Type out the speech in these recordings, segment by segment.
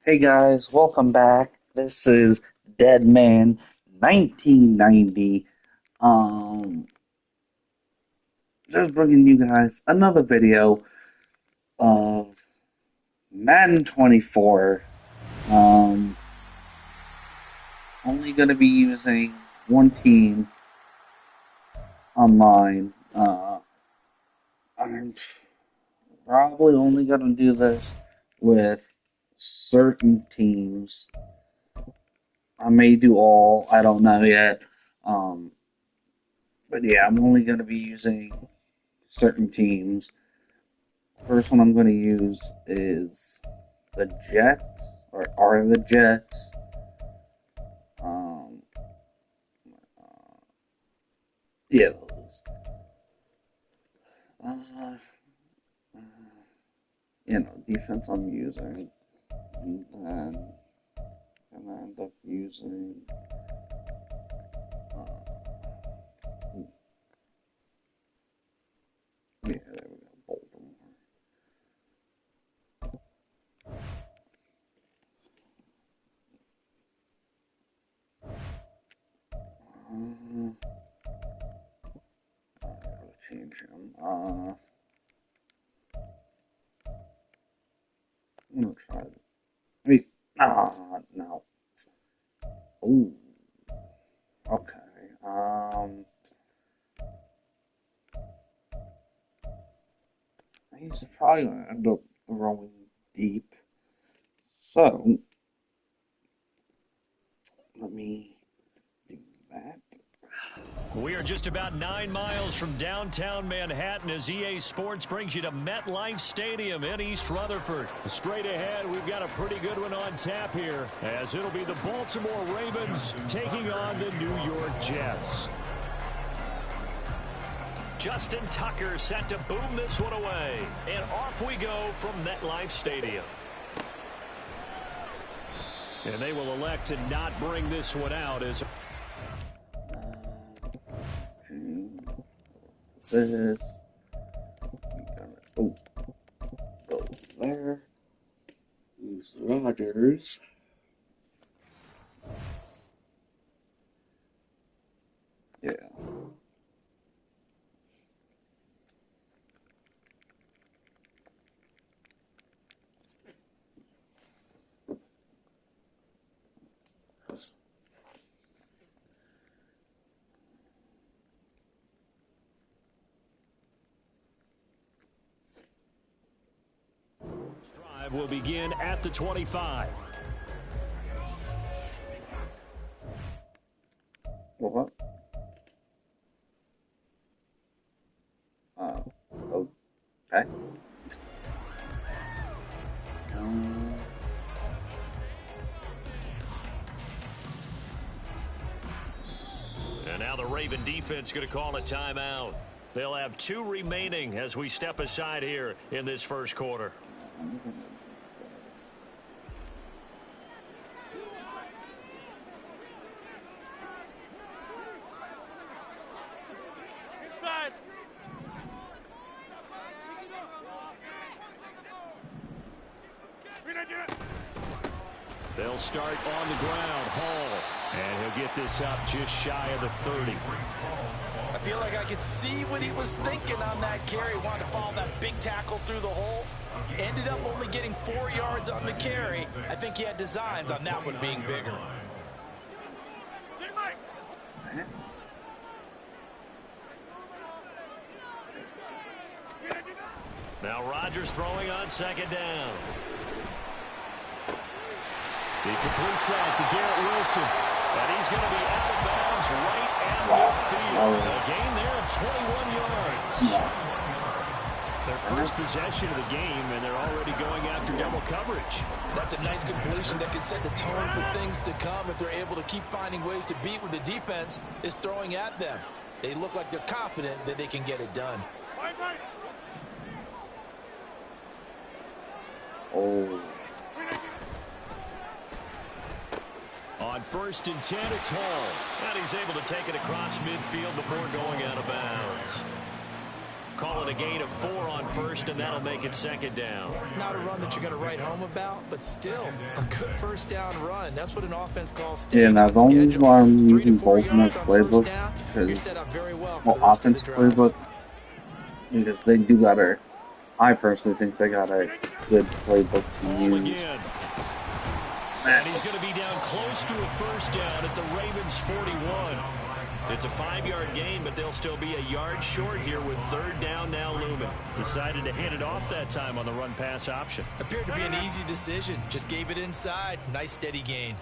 Hey guys, welcome back. This is Dead Man 1990. Um, just bringing you guys another video of Madden 24. Um, only gonna be using one team online. I'm probably only gonna do this with certain teams. I may do all, I don't know yet. Um, but yeah, I'm only going to be using certain teams. First one I'm going to use is the Jets, or are the Jets. Um, yeah, those. Uh, defense I'm using. And then I'm going to end up using. Yeah, there we go, Baltimore. I gotta change him. I'm gonna try. Wait, no. Ooh, okay. He's probably gonna end up throwing deep. So let me do that. We are just about 9 miles from downtown Manhattan as EA Sports brings you to MetLife Stadium in East Rutherford. Straight ahead, we've got a pretty good one on tap here, as it'll be the Baltimore Ravens taking on the New York Jets. Justin Tucker set to boom this one away, and off we go from MetLife Stadium. And they will elect to not bring this one out as... This. We gotta go there. Use Rodgers. Yeah. Drive will begin at the 25. What? Okay. And now the Raven defense going to call a timeout. They'll have 2 remaining as we step aside here in this first quarter. They'll start on the ground. Hall. And he'll get this up just shy of the 30. I feel like I could see what he was thinking on that carry. Wanted to follow that big tackle through the hole. Ended up only getting 4 yards on the carry. I think he had designs on that one being bigger. Now Rodgers throwing on second down. He completes that to Garrett Wilson. And he's going to be out of bounds right at midfield. A gain there of 21 yards. Yes. Their first possession of the game, and they're already going after double coverage. That's a nice completion that can set the tone for things to come if they're able to keep finding ways to beat what the defense is throwing at them. They look like they're confident that they can get it done. Oh. On 1st and 10, it's Hall. And he's able to take it across midfield before going out of bounds. call it a gain of 4 on first, and that'll make it second down. Not a run that you're going to write home about, but still a good first down run. That's what an offense calls staying now on the only reason schedule. why I'm 3 to using 4 Baltimore's yards on first playbook down, you're set up very well for the rest of the offensive drive. playbook, because they do got a. I personally think they got a good playbook to use. Again. And he's going to be down close to a first down at the Ravens 41. It's a 5-yard gain, but they'll still be a yard short here with third down now looming. Decided to hand it off that time on the run-pass option. Appeared to be an easy decision. Just gave it inside. Nice steady gain.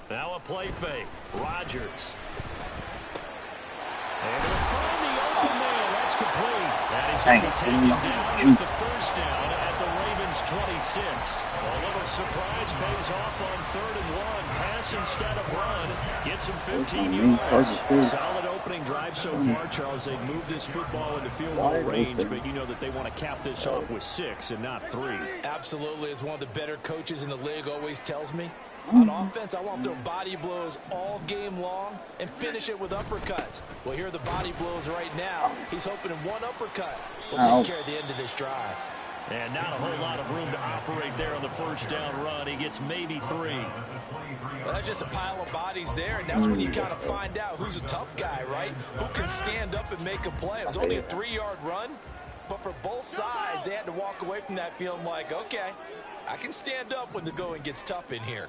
Now a play fake. Rodgers. And he'll find the open man. That's complete. And he's going to be taken down with the first down at the Ravens 26. A little surprise pays off on 3rd and 1. Pass instead of run. Gets him 15 yards. Solid opening drive so far, Charles. They've moved this football into field goal range, but you know that they want to cap this off with 6 and not 3. Absolutely. As one of the better coaches in the league always tells me, on offense, I want their body blows all game long and finish it with uppercuts. Well, here are the body blows right now. He's hoping in one uppercut will take care of the end of this drive. And not a whole lot of room to operate there on the first down run. He gets maybe 3. Well, that's just a pile of bodies there, and that's when you kind of find out who's a tough guy, right? Who can stand up and make a play. It was only a 3-yard run, but for both sides, they had to walk away from that feeling like, okay, I can stand up when the going gets tough in here.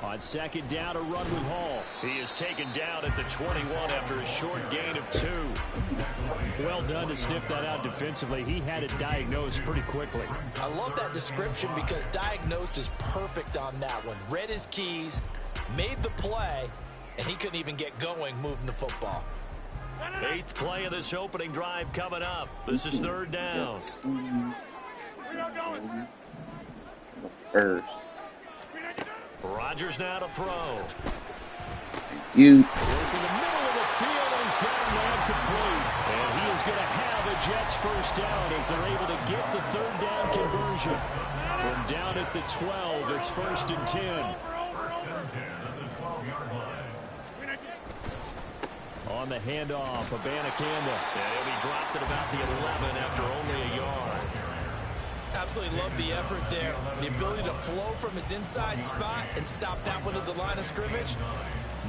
On second down, a run with Hall. He is taken down at the 21 after a short gain of 2. Well done to sniff that out defensively. He had it diagnosed pretty quickly. I love that description because diagnosed is perfect on that one. Read his keys, made the play, and he couldn't even get going moving the football. 8th play of this opening drive coming up. This is 3rd down. First. Rodgers now to throw. You. Work in the middle of the field, and he's got a man complete. And he is going to have a Jets first down as they're able to get the 3rd down conversion. From down at the 12, it's 1st and 10. On the handoff, Abanikanda. And he'll be dropped at about the 11 after only a yard. Absolutely love the effort there. The ability to flow from his inside spot and stop that one at the line of scrimmage.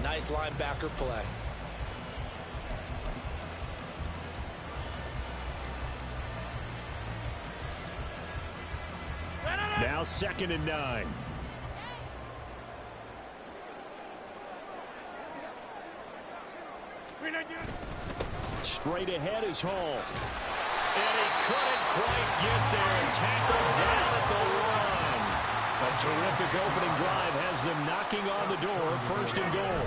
Nice linebacker play. Now 2nd and 9. Straight ahead is Hall. And he couldn't quite get there. Tackled down at the 1. A terrific opening drive has them knocking on the door. 1st and goal.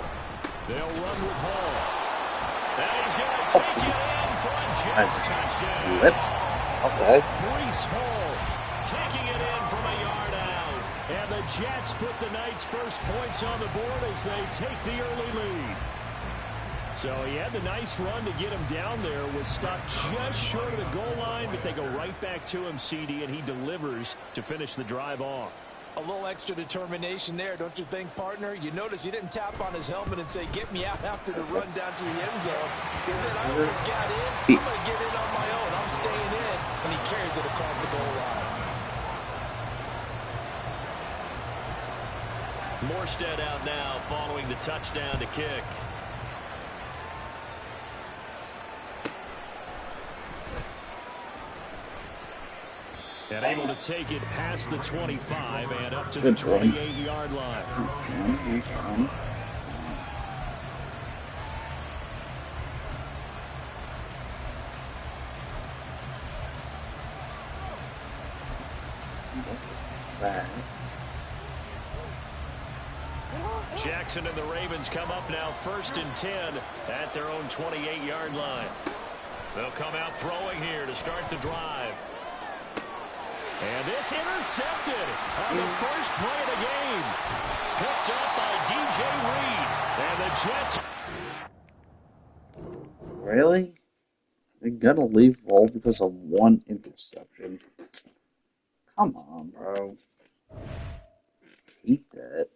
They'll run with Hall. And he's going to take it in for a Jets touchdown. Slips. Okay. Breece Hall taking it in from a yard out. And the Jets put the Knights' first points on the board as they take the early lead. So he had the nice run to get him down there, was stopped just short of the goal line, but they go right back to him, CD, and he delivers to finish the drive off. A little extra determination there, don't you think, partner? You notice he didn't tap on his helmet and say, get me out after the run down to the end zone. He said, I almost got in. I'm going to get in on my own. I'm staying in. And he carries it across the goal line. Morstead out now following the touchdown to kick. And able to take it past the 25 and up to the 28-yard line. Jackson and the Ravens come up now 1st and 10 at their own 28-yard line. They'll come out throwing here to start the drive. And this intercepted on the first play of the game. Picked up by DJ Reed. And the Jets. Really? They gotta leave all because of one interception. Come on, bro. Hate that.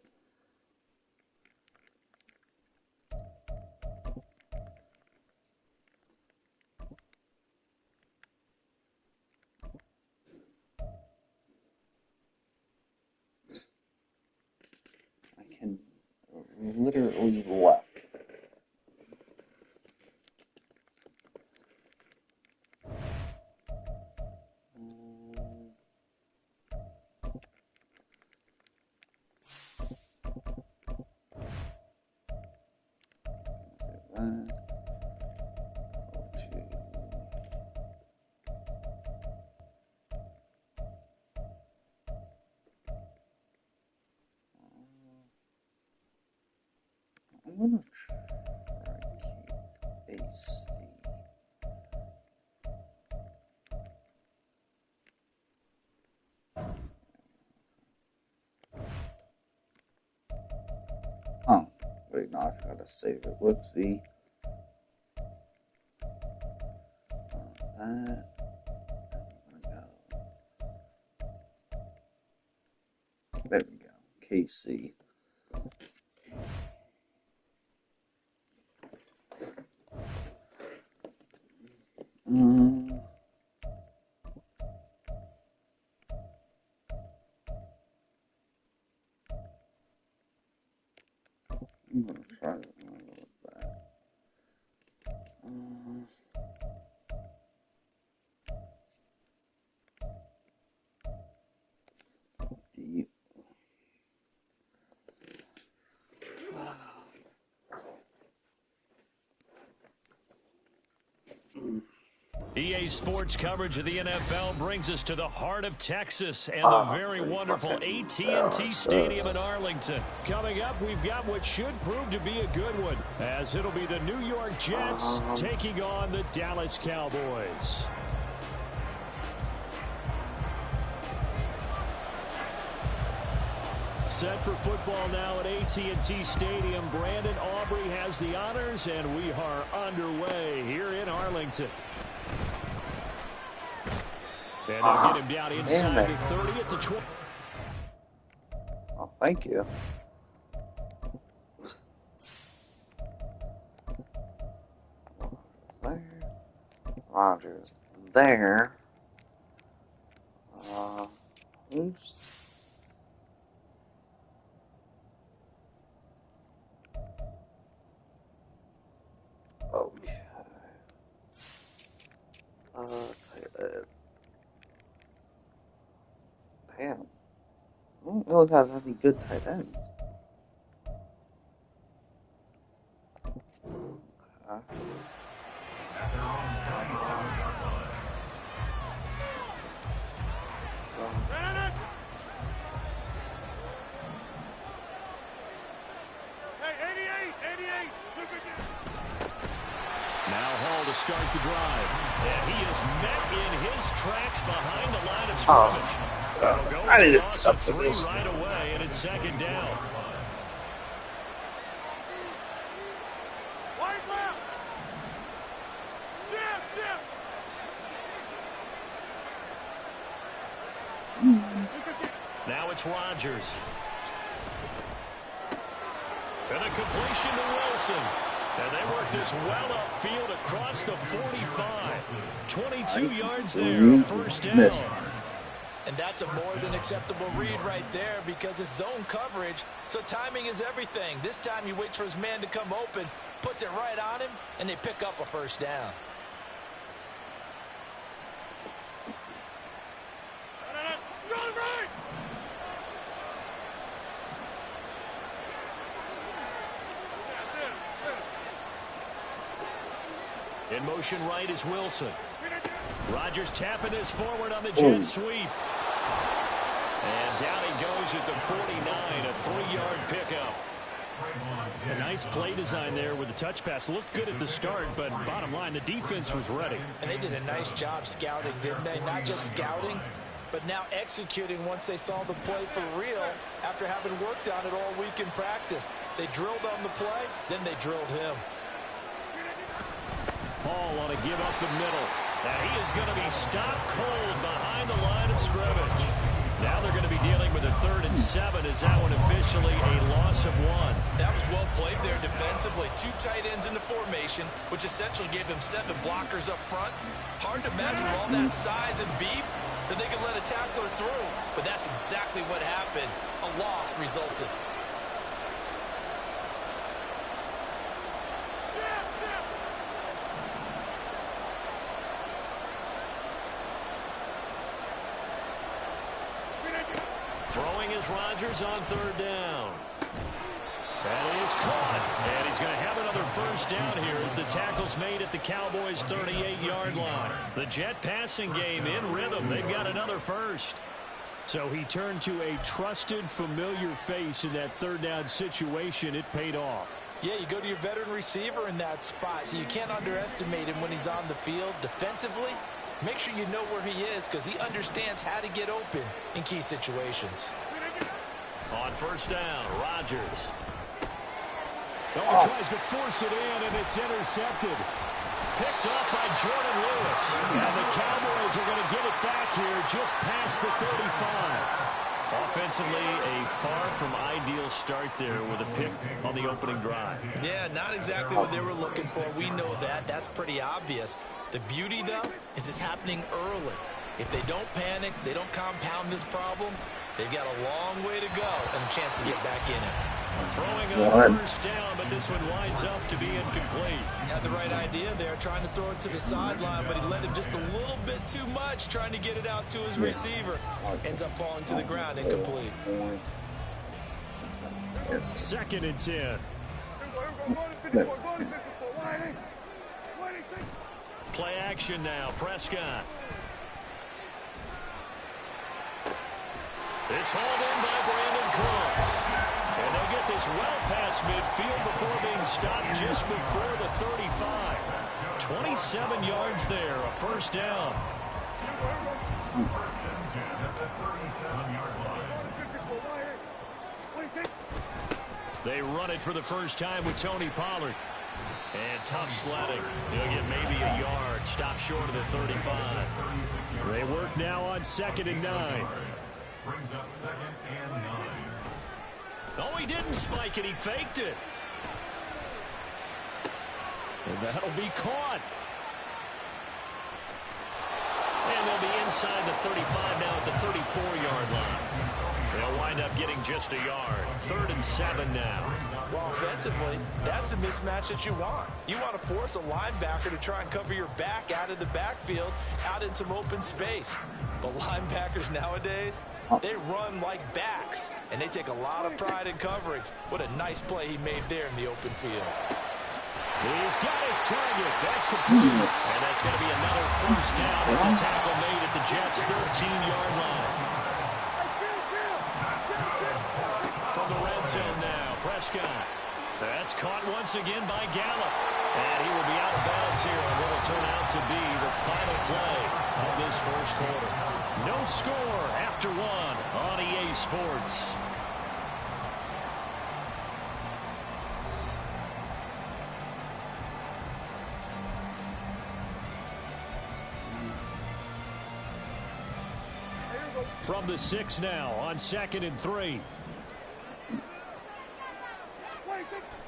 literally left. I'm gonna try keep AC. Oh, wait, no, I gotta save it. Whoopsie. That. There we go. KC. I'm gonna try it with that. EA Sports coverage of the NFL brings us to the heart of Texas and the very wonderful AT&T Stadium in Arlington. Coming up, we've got what should prove to be a good one, as it'll be the New York Jets taking on the Dallas Cowboys. Set for football now at AT&T Stadium. Brandon Aubrey has the honors, and we are underway here in Arlington. And they'll get him down inside the 30 at the 20. Oh, thank you. There. Rogers there. Oops. Okay. Tight end. Damn. I don't really have any good tight ends. Now Hall to start the drive. And he is met in his tracks behind the line of scrimmage. I need to stop this right away, and it's second down. Now it's Rodgers. And a completion to Wilson. And they work this well upfield across the 45. 22 yards there, first down. And that's a more than acceptable read right there because it's zone coverage, so timing is everything. This time he waits for his man to come open, puts it right on him, and they pick up a first down. In motion right is Wilson. Rodgers tapping this forward on the jet sweep. And down he goes at the 49, a 3-yard pickup. A nice play design there with the touch pass. Looked good at the start, but bottom line, the defense was ready. And they did a nice job scouting, didn't they? Not just scouting, but now executing once they saw the play for real after having worked on it all week in practice. They drilled on the play, then they drilled him. Hall on a give up the middle. And he is going to be stopped cold behind the line of scrimmage. Now they're going to be dealing with a 3rd and 7 as that one officially a loss of 1. That was well played there defensively. 2 tight ends in the formation, which essentially gave them 7 blockers up front. Hard to imagine with all that size and beef that they could let a tackler through. But that's exactly what happened. A loss resulted. throwing is Rodgers on third down. That is caught, and he's going to have another first down here as the tackle's made at the Cowboys' 38-yard line. The Jet passing game in rhythm. They've got another first. So he turned to a trusted, familiar face in that third down situation. It paid off. Yeah, you go to your veteran receiver in that spot, so you can't underestimate him when he's on the field defensively. Make sure you know where he is because he understands how to get open in key situations. On first down, Rodgers. Oh, tries to force it in, and it's intercepted. Picked up by Jordan Lewis. And the Cowboys are going to get it back here just past the 35. Offensively, a far from ideal start there with a pick on the opening drive. Yeah, not exactly what they were looking for. We know that. That's pretty obvious. The beauty, though, is it's happening early. If they don't panic, they don't compound this problem, they've got a long way to go and a chance to get back in it. Throwing on first down, but this one winds up to be incomplete. Had the right idea there, trying to throw it to the sideline, but he let him just a little bit too much, trying to get it out to his receiver. Ends up falling to the ground, incomplete. Second and 10. Play action now, Prescott. It's hauled in by Brandon Cooks. And they'll get this well past midfield before being stopped just before the 35. 27 yards there, a first down. They run it for the first time with Tony Pollard. And tough sledding. He'll get maybe a yard. Stop short of the 35. They work now on 2nd and 9. Brings up 2nd and 9. Oh, he didn't spike it. He faked it. And that'll be caught. And they'll be inside the 35 now at the 34-yard line. They'll wind up getting just a yard. 3rd and 7 now. Well, offensively, that's the mismatch that you want. You want to force a linebacker to try and cover your back out of the backfield, out in some open space. But linebackers nowadays, they run like backs, and they take a lot of pride in covering. What a nice play he made there in the open field. He's got his target. That's complete. And that's going to be another first down as the tackle made at the Jets' 13-yard line. From the red zone now, Prescott. That's caught once again by Gallup. And he will be out of bounds here on what will turn out to be the final play of this first quarter. No score after one on EA Sports. From the 6 now on 2nd and 3.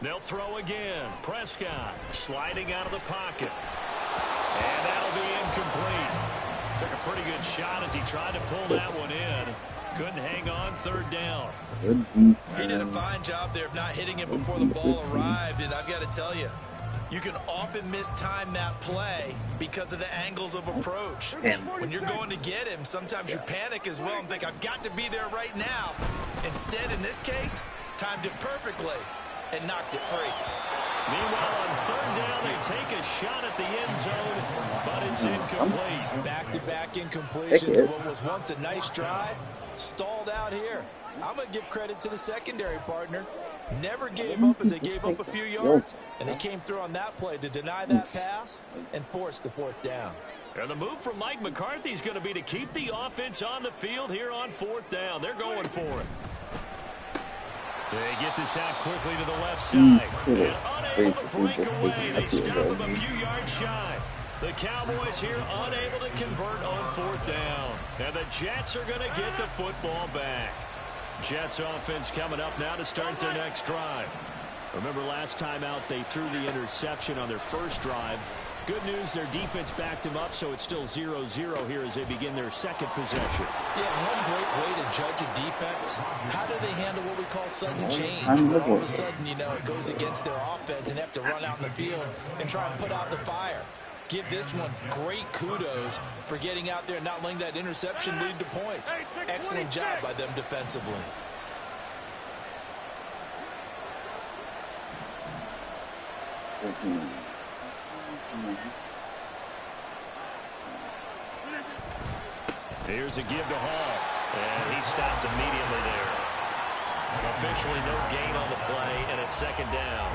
They'll throw again. Prescott sliding out of the pocket. And that'll be incomplete. Took a pretty good shot as he tried to pull that one in. Couldn't hang on 3rd down. He did a fine job there of not hitting it before the ball arrived. And I've got to tell you, you can often mistime that play because of the angles of approach. When you're going to get him, sometimes you panic as well and think, I've got to be there right now. Instead, in this case, timed it perfectly and knocked it free. Meanwhile, on 3rd down, they take a shot at the end zone, but it's incomplete. Back-to-back incompletions. What was once a nice drive, stalled out here. I'm going to give credit to the secondary partner. Never gave up as they gave up a few yards, and they came through on that play to deny that pass and force the 4th down. And the move from Mike McCarthy is going to be to keep the offense on the field here on 4th down. They're going for it. They get this out quickly to the left side. And unable to break away. They stop him a few yards shy. The Cowboys here unable to convert on 4th down. And the Jets are going to get the football back. Jets offense coming up now to start their next drive. Remember last time out they threw the interception on their first drive. Good news, their defense backed them up, so it's still 0-0 here as they begin their second possession. Yeah, one great way to judge a defense, how do they handle what we call sudden change? When all of a sudden, you know, it goes against their offense and have to run out in the field and try and put out the fire. give this one great kudos for getting out there and not letting that interception lead to points. Excellent job by them defensively. Here's a give to Hall, and he stopped immediately there. Officially no gain on the play, and it's second down.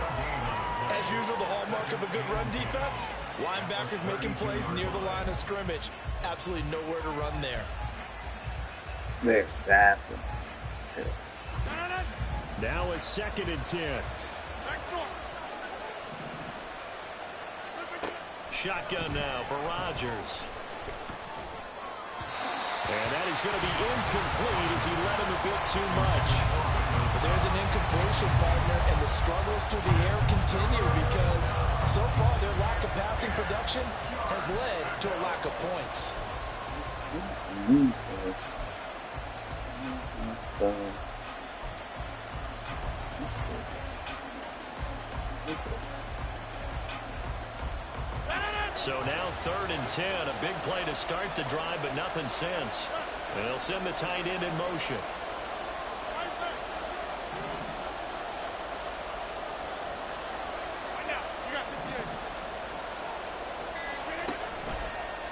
As usual, the hallmark of a good run defense, linebackers making plays near the line of scrimmage. Absolutely nowhere to run there. There, that's it. Now it's 2nd and 10. Shotgun now for Rodgers. And that is going to be incomplete as he let him a bit too much. But there's an incompletion, partner, and the struggles through the air continue because so far their lack of passing production has led to a lack of points. So now 3rd and 10, a big play to start the drive, but nothing since. They'll send the tight end in motion.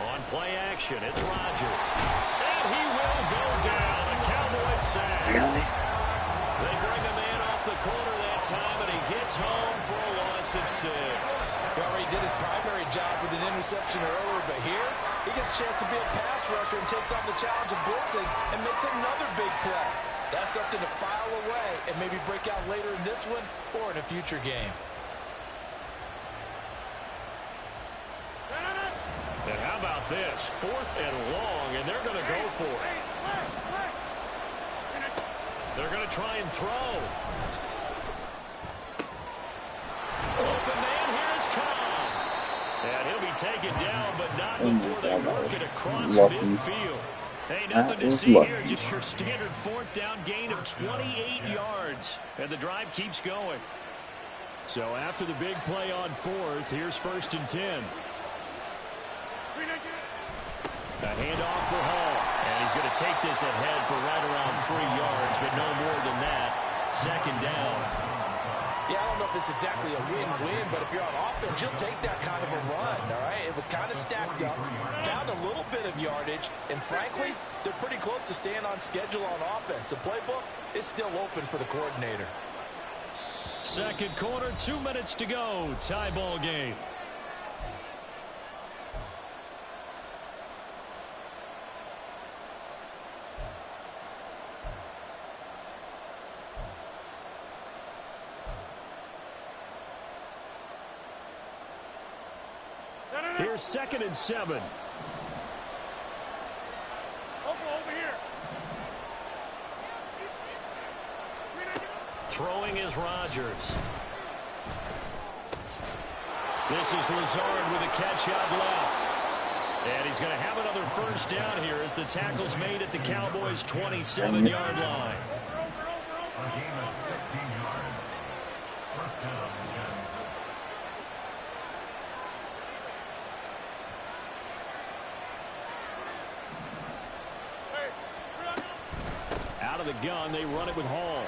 On play action, it's Rodgers. And he will go down. A Cowboys sack. They bring him in off the corner that time, and he gets home for a loss of 6. He already did his primary job with an interception earlier, but here he gets a chance to be a pass rusher and takes on the challenge of blitzing and makes another big play. That's something to file away and maybe break out later in this one or in a future game. And how about this? 4th and long, and they're going to go for it. They're going to try and throw. Open man, here's Cobb. And he'll be taken down, but not before they work it across midfield. Hey, nothing to see here, just your standard 4th down gain of 28 yards. And the drive keeps going. So after the big play on 4th, here's 1st and 10. A handoff for Hall. And he's going to take this ahead for right around 3 yards, but no more than that. 2nd down. Yeah, I don't know if it's exactly a win-win, but if you're on offense, you'll take that kind of a run, all right? It was kind of stacked up, found a little bit of yardage, and frankly, they're pretty close to staying on schedule on offense. The playbook is still open for the coordinator. 2nd quarter, 2 minutes to go. Tie ball game. Here's 2nd and 7. Over here. Throwing is Rodgers. This is Lazard with a catch out left. And he's going to have another 1st down here as the tackle's made at the Cowboys' 27-yard line. A gain of 16 yards. 1st down, Jets. Out of the gun, they run it with Hall.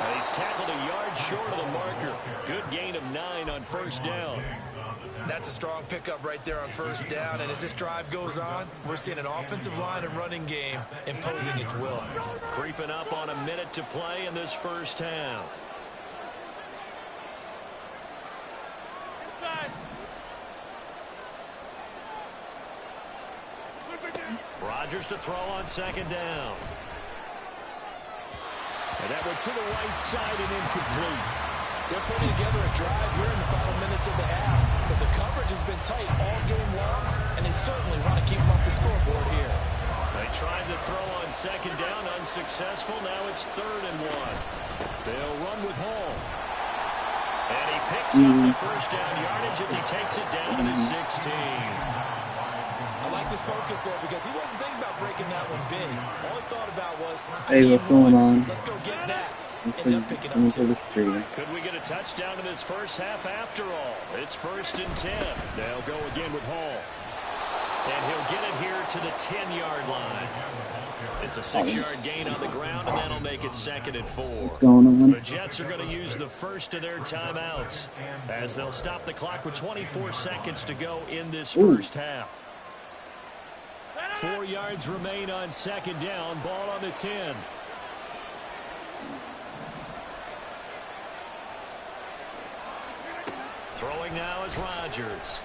And he's tackled a yard short of the marker. Good gain of 9 on 1st down. That's a strong pickup right there on 1st down, and as this drive goes on, we're seeing an offensive line and running game imposing its will. Creeping up on a minute to play in this 1st half. Rodgers to throw on 2nd down. And that went to the right side and incomplete. They're putting together a drive here in the final minutes of the half, but the coverage has been tight all game long, and they certainly want to keep them off the scoreboard here. They tried to throw on 2nd down, unsuccessful. Now it's 3rd and 1. They'll run with Hall. And he picks up the 1st down yardage as he takes it down to the 16. I like this focus there because he wasn't thinking about breaking that one big. All he thought about was, Hey, what's going on? Let's go get that. ended up picking up Coming for 2. the stream. Could we get a touchdown in this first half after all? It's 1st and 10. They'll go again with Hall. And he'll get it here to the 10-yard line. It's a 6-yard gain on the ground, and that'll make it 2nd and 4. What's going on? The Jets are going to use the first of their timeouts as they'll stop the clock with 24 seconds to go in this first half. 4 yards remain on 2nd down. Ball on the 10. Throwing now is Rodgers.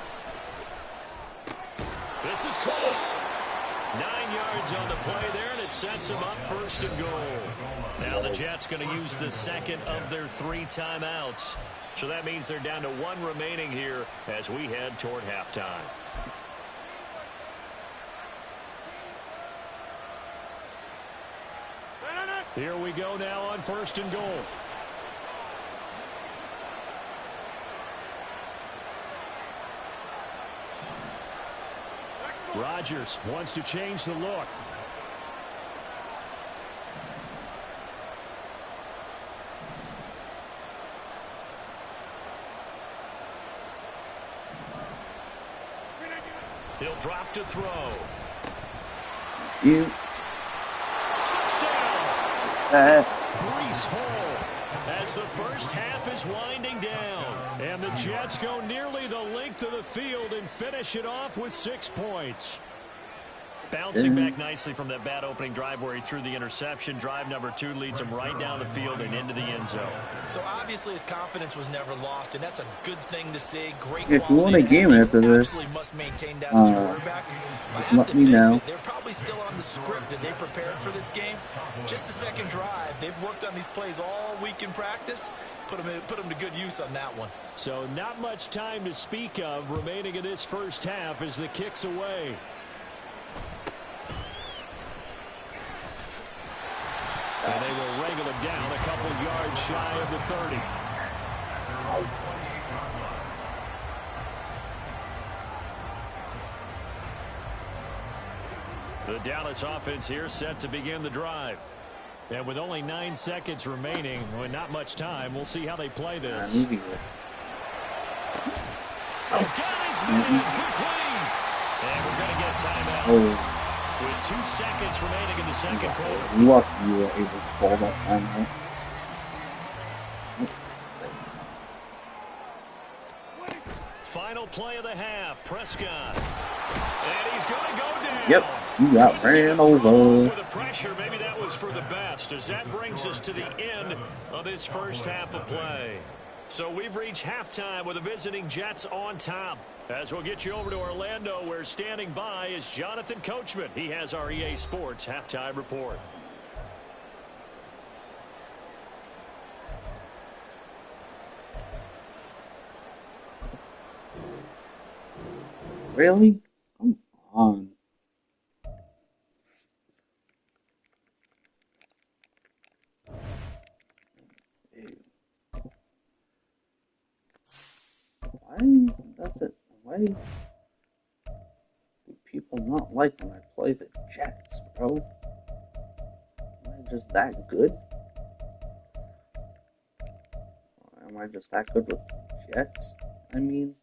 This is caught. 9 yards on the play there, and it sets them up 1st and goal. Now the Jets going to use the second of their 3 timeouts. So that means they're down to 1 remaining here as we head toward halftime. Here we go now on 1st and goal. Rodgers wants to change the look. He'll drop to throw. You. Touchdown! Breece Hall as the first half is winding down. And the Jets go nearly the length of the field and finish it off with 6 points. Bouncing back nicely from that bad opening drive where he threw the interception. Drive number 2 leads him right down the field and into the end zone. So obviously his confidence was never lost, and that's a good thing to see. Great If you want a game after this, must maintain that as a quarterback. just let me know. They're probably still on the script that they prepared for this game. Just the second drive. They've worked on these plays all week in practice. Put them to good use on that one. So not much time to speak of remaining in this first half as the kick's away. And they will wrangle him down a couple yards shy of the 30. The Dallas offense here set to begin the drive. And with only 9 seconds remaining, with not much time, we'll see how they play this. Oh, got his man complete. And we're going to get timeout. With 2 seconds remaining in the second quarter. You were able to call that timeout. Final play of the half. Prescott. And he's going to go down. Yep, you got ran over. For the pressure, maybe that was for the best, as that brings us to the end of this first half of play. So we've reached halftime with the visiting Jets on top. As we'll get you over to Orlando, where standing by is Jonathan Coachman. He has our EA Sports halftime report. Really? Come on. Why? That's it. Why do people not like when I play the Jets, bro? Am I just that good? Or am I just that good with Jets? I mean,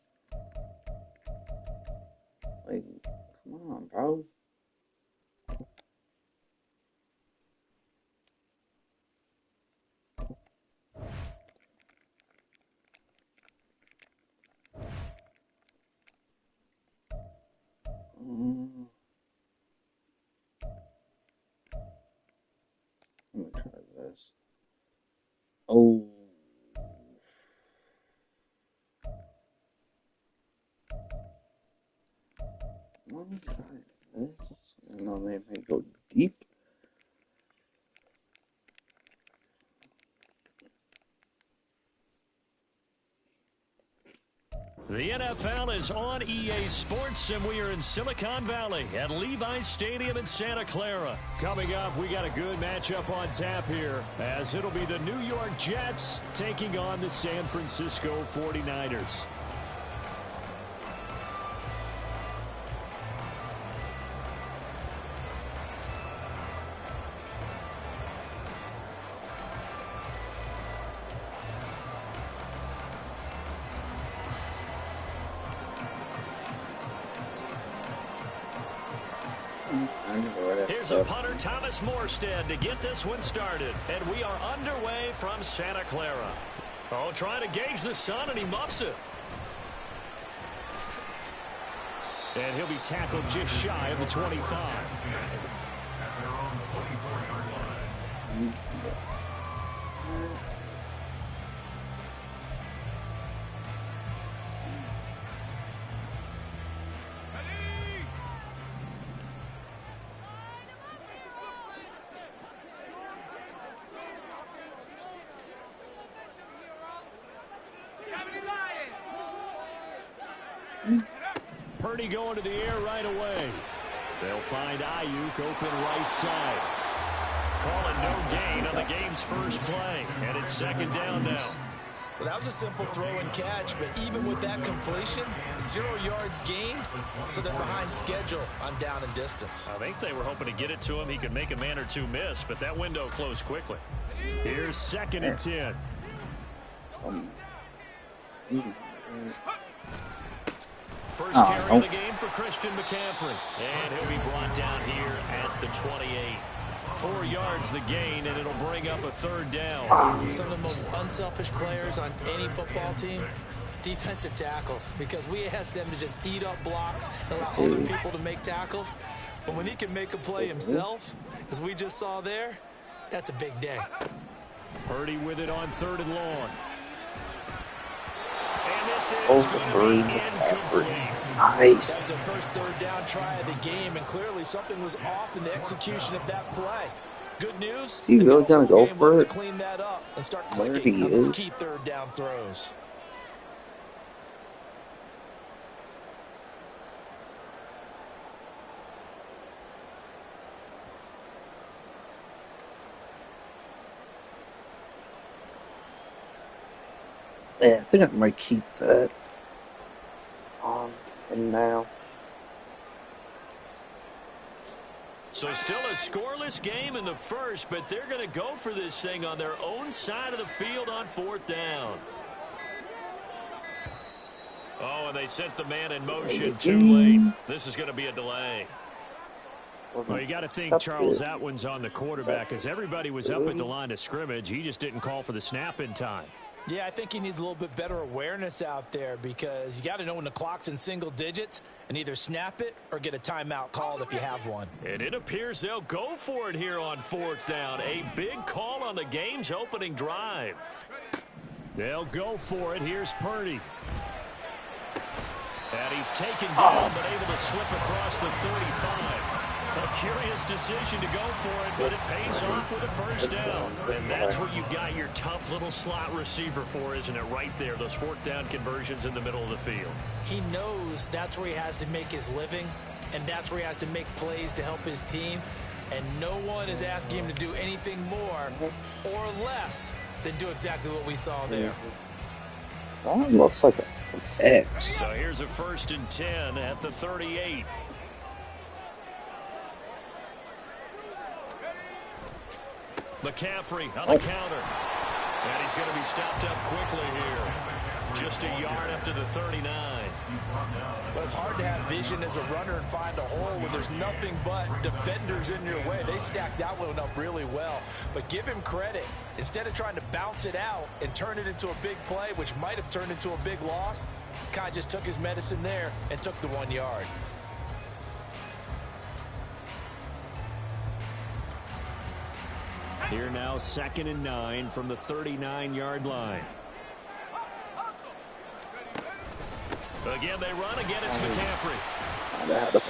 like, come on, bro. Let me try this. Oh. Let me try this. And then maybe go deep. The NFL is on EA Sports, and we are in Silicon Valley at Levi's Stadium in Santa Clara. Coming up, we got a good matchup on tap here, as it'll be the New York Jets taking on the San Francisco 49ers. Here's a punter, Thomas Morstead, to get this one started. And we are underway from Santa Clara. Oh, trying to gauge the sun, and he muffs it. And he'll be tackled just shy of the 25. Purdy going to the air right away. They'll find Ayuk open right side. Calling no gain on the game's first play. And it's second down now. Well, that was a simple throw and catch, but even with that completion, 0 yards gained, so they're behind schedule on down and distance. I think they were hoping to get it to him. He could make a man or two miss, but that window closed quickly. Here's 2nd and 10. First carry of the game for Christian McCaffrey. And he'll be brought down here at the 28. 4 yards the gain, and it'll bring up a third down. Some of the most unselfish players on any football team, defensive tackles, because we ask them to just eat up blocks and allow other people to make tackles. But when he can make a play himself, as we just saw there, that's a big day. Purdy with it on 3rd and long. And this is going to be incomplete. Nice. That's the first third down try of the game, and clearly something was off in the execution of that play. Good news. He really gonna go for it? To clean that up and start There clicking he on those is. key third down throws. Yeah, I think I might keep that on for now. So still a scoreless game in the first, but they're going to go for this thing on their own side of the field on 4th down. Oh, and they sent the man in motion too late. This is going to be a delay. Well, you got to think, Charles, that one's on the quarterback, as everybody was up at the line of scrimmage. He just didn't call for the snap in time. Yeah, I think he needs a little bit better awareness out there, because you got to know when the clock's in single digits and either snap it or get a timeout called if you have one. And it appears they'll go for it here on 4th down. A big call on the game's opening drive. They'll go for it. Here's Purdy. And he's taken down, but able to slip across the 35. A curious decision to go for it, but it pays off with a first down. And that's where you got your tough little slot receiver for, isn't it? Right there, those 4th down conversions in the middle of the field. He knows that's where he has to make his living, and that's where he has to make plays to help his team. And no one is asking him to do anything more or less than do exactly what we saw there. That looks like an X. So here's a 1st and 10 at the 38. McCaffrey on the counter. And he's going to be stopped up quickly here. Just a yard up to the 39. But it's hard to have vision as a runner and find a hole when there's nothing but defenders in your way. They stacked that one up really well. But give him credit. Instead of trying to bounce it out and turn it into a big play, which might have turned into a big loss, kind of just took his medicine there and took the 1 yard. Here now, 2nd and 9 from the 39-yard line. Again, they run. Again, it's McCaffrey.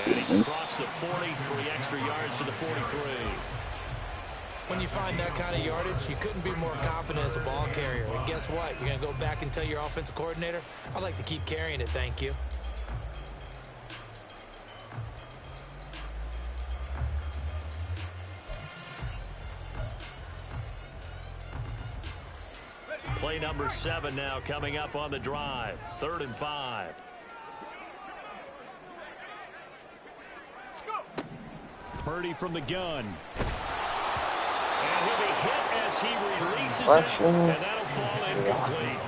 And he's across the 40, 3 extra yards to the 43. When you find that kind of yardage, you couldn't be more confident as a ball carrier. And guess what? You're going to go back and tell your offensive coordinator, I'd like to keep carrying it, thank you. Play number 7 now coming up on the drive. 3rd and 5. Purdy from the gun. And he'll be hit as he releases it, and that'll fall incomplete.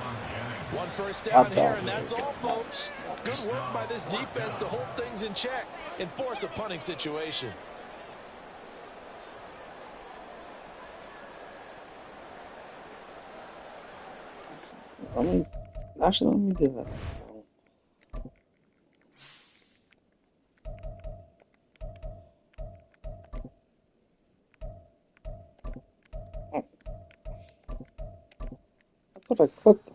One first down here, and that's all, folks. Good work by this defense to hold things in check and force a punting situation. Let me, actually, let me do that. Oh, I thought I clicked it.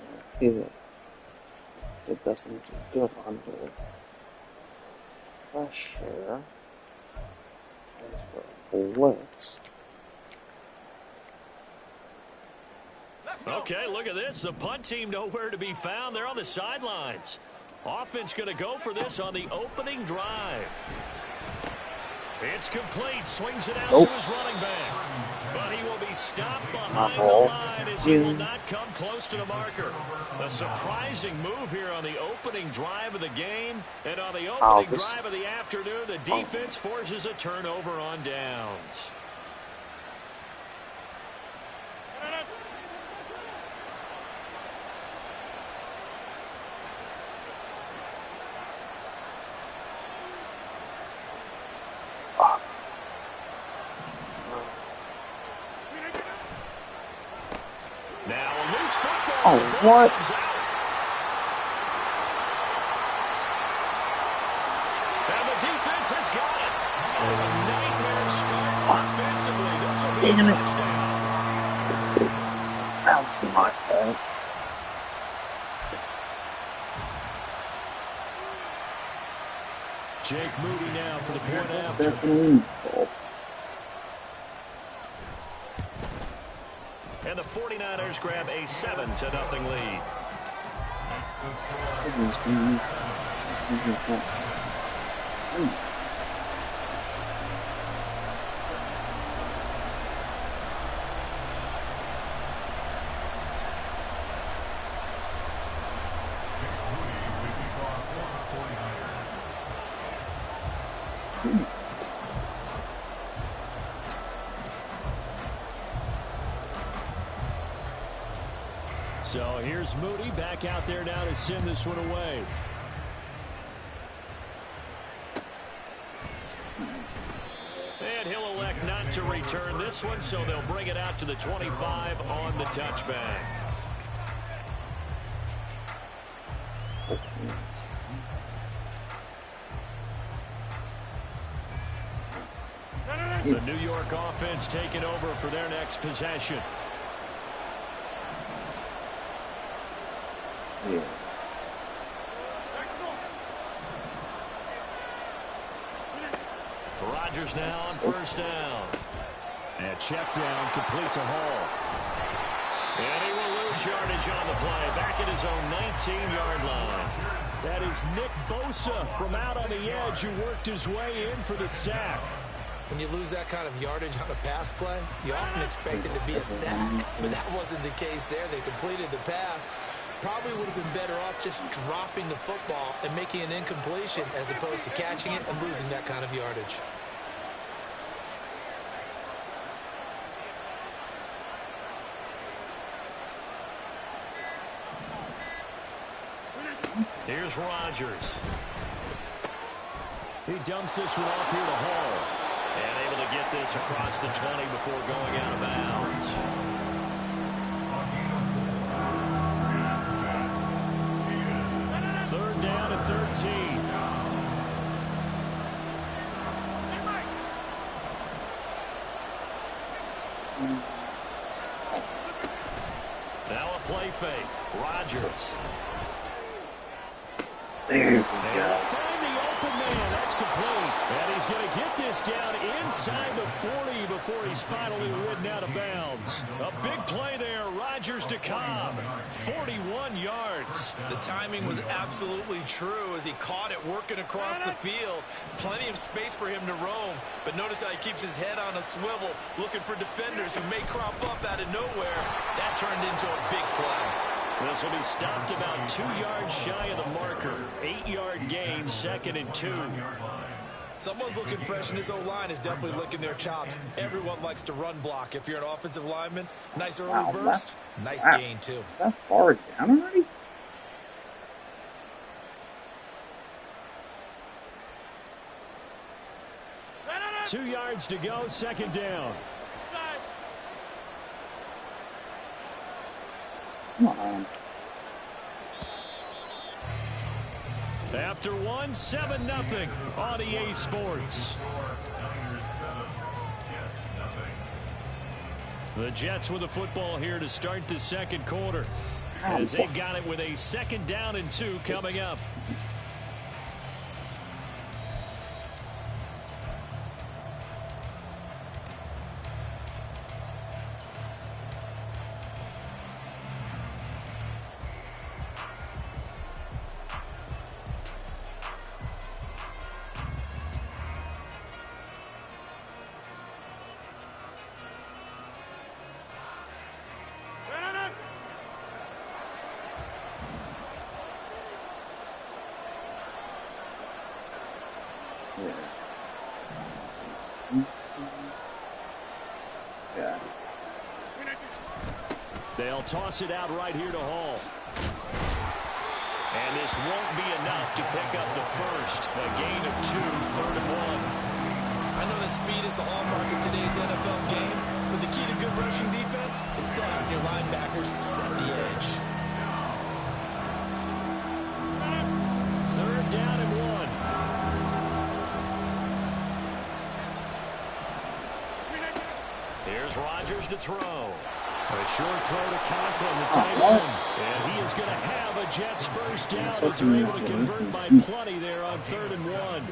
I see that it doesn't do good under pressure. As for a blitz. Okay, look at this. The punt team nowhere to be found. They're on the sidelines. Offense going to go for this on the opening drive. It's complete. Swings it out to his running back. But he will be stopped behind the line as he will not come close to the marker. A surprising move here on the opening drive of the game. And on the opening drive of the afternoon, the defense forces a turnover on downs. Now a loose football. Oh, what? And the defense has got it. Oh, a nightmare start offensively. This will be a touchdown. That was my fault. Jake Moody now for the point after. Definitely fault. And the 49ers grab a 7-0 lead. So here's Moody back out there now to send this one away. And he'll elect not to return this one, so they'll bring it out to the 25 on the touchback. The New York offense taking over for their next possession. Yeah. Rodgers now on first down. And check down complete to Hall. And he will lose yardage on the play. Back at his own 19-yard line. That is Nick Bosa from out on the edge who worked his way in for the sack. When you lose that kind of yardage on a pass play, you often expect it to be a sack. But that wasn't the case there. They completed the pass. Probably would have been better off just dropping the football and making an incompletion as opposed to catching it and losing that kind of yardage. Here's Rodgers. He dumps this one off here to Hall. And able to get this across the 20 before going out of bounds. Third down and 13. Now a play fake. Rodgers. There we And go. he'll find the open man. That's complete. And he's going to get this down inside the 40 before he's finally ridden out of bounds. A big play there. Rodgers to Cobb. 41 yards. The timing was absolutely true as he caught it working across the field. Plenty of space for him to roam. But notice how he keeps his head on a swivel, looking for defenders who may crop up out of nowhere. That turned into a big play. This will be stopped about 2 yards shy of the marker. 8-yard gain, 2nd and 2. Someone's looking fresh, and his O-line is definitely licking their chops. Everyone likes to run block. If you're an offensive lineman, nice early burst, nice gain, too. Is that far down already? 2 yards to go, second down. Come on. After one, 7-0 on EA Sports. The Jets with the football here to start the second quarter, as they've got it with a 2nd down and 2 coming up. Yeah. They'll toss it out right here to Hall. And this won't be enough to pick up the first. A gain of 2, 3rd and 1. I know that speed is the hallmark of today's NFL game, but the key to good rushing defense is still having your linebackers set the edge. 3rd down and 1. Here's Rodgers to throw. A short throw to Conklin, the tight end. And he is going to have a Jets first down as they're able to convert by plenty there on 3rd and 1.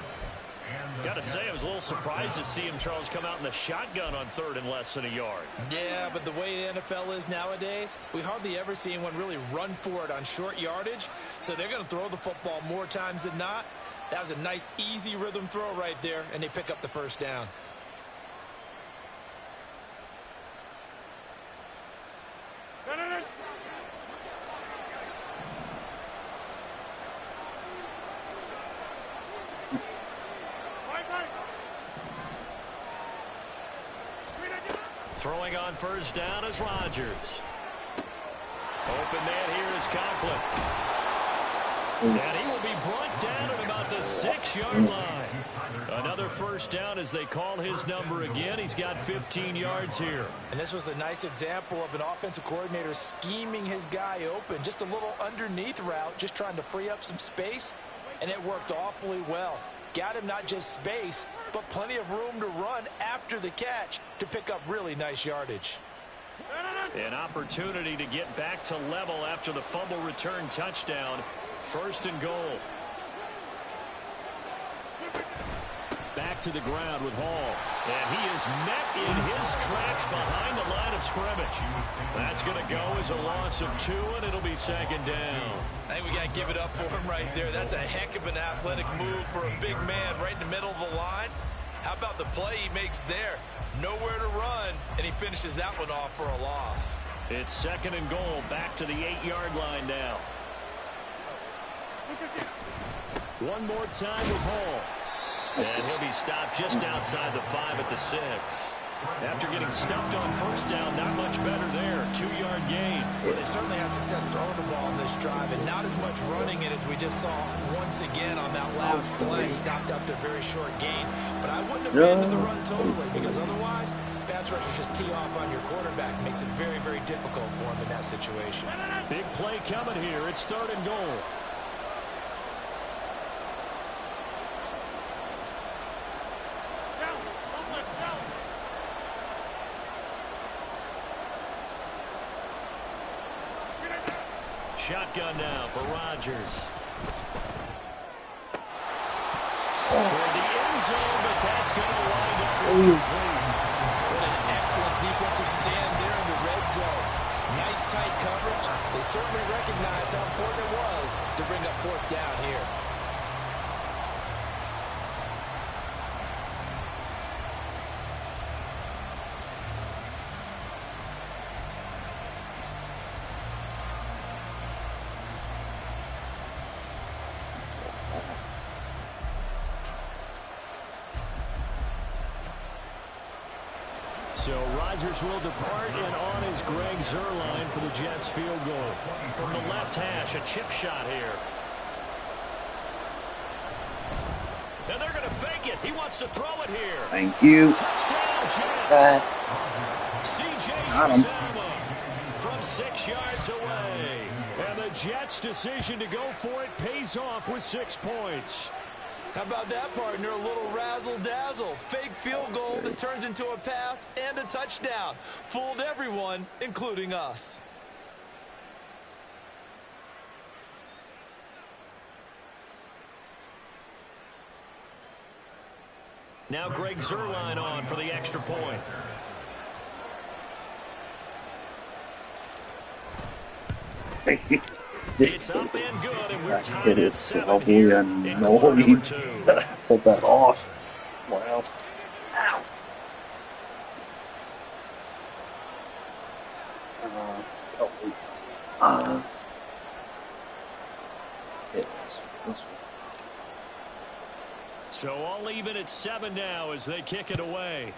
Got to say, I was a little surprised to see him, Charles, come out in the shotgun on 3rd and less than a yard. Yeah, but the way the NFL is nowadays, we hardly ever see anyone really run for it on short yardage. So they're going to throw the football more times than not. That was a nice, easy rhythm throw right there, and they pick up the first down. Throwing on first down is Rodgers. Open man here is Conklin. And he will be brought down at about the 6-yard line. Another first down as they call his number again. He's got 15 yards here. And this was a nice example of an offensive coordinator scheming his guy open. Just a little underneath route, just trying to free up some space. And it worked awfully well. Got him not just space, but plenty of room to run after the catch to pick up really nice yardage. An opportunity to get back to level after the fumble return touchdown. 1st and goal. Back to the ground with Hall. And he is met in his tracks behind the line of scrimmage. That's going to go as a loss of 2, and it'll be 2nd down. I think we got to give it up for him right there. That's a heck of an athletic move for a big man right in the middle of the line. How about the play he makes there? Nowhere to run, and he finishes that one off for a loss. It's 2nd and goal, back to the 8-yard line now. One more time with Hall. And he'll be stopped just outside the 5 at the 6. After getting stuffed on first down, not much better there. 2-yard gain. Well, they certainly had success throwing the ball in this drive, and not as much running it as we just saw once again on that last play. Stopped after a very short gain. But I wouldn't abandon the run totally, because otherwise, pass rushers just tee off on your quarterback. Makes it very, very difficult for him in that situation. Big play coming here. It's 3rd and goal. Shotgun now for Rodgers. Toward the end zone, but that's going to wind up incomplete. What an excellent defensive stand there in the red zone. Nice tight coverage. They certainly recognized how important it was to bring up 4th down here. So Rodgers will depart, and on is Greg Zuerlein for the Jets field goal. From the left hash, a chip shot here. And they're going to fake take it. He wants to throw it here. Thank you. Touchdown, Jets. C.J. Got him. Uzomah from 6 yards away. And the Jets' decision to go for it pays off with 6 points. How about that, partner? A little razzle-dazzle. Fake field goal that turns into a pass and a touchdown. Fooled everyone, including us. Now Greg Zuerlein on for the extra point. It's up and good, and we're That tied kid at is 7 so here in quarter annoying. number 2. Put that off. Wow. Ow. It is. This one. So all even at 7 now as they kick it away.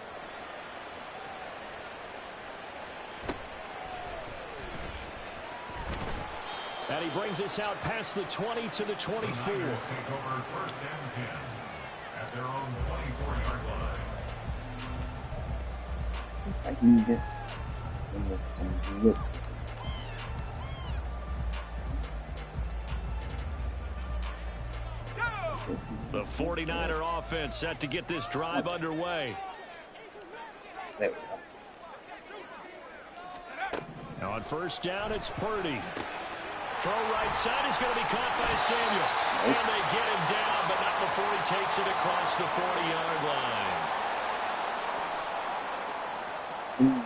And he brings us out past the 20 to the 24. Take over first and 10 at their own 24-yard line. I can get in with some blitzes. The 49er offense set to get this drive underway. There we go. Now on first down, it's Purdy. Throw right side is going to be caught by Samuel. And they get him down, but not before he takes it across the 40-yard line.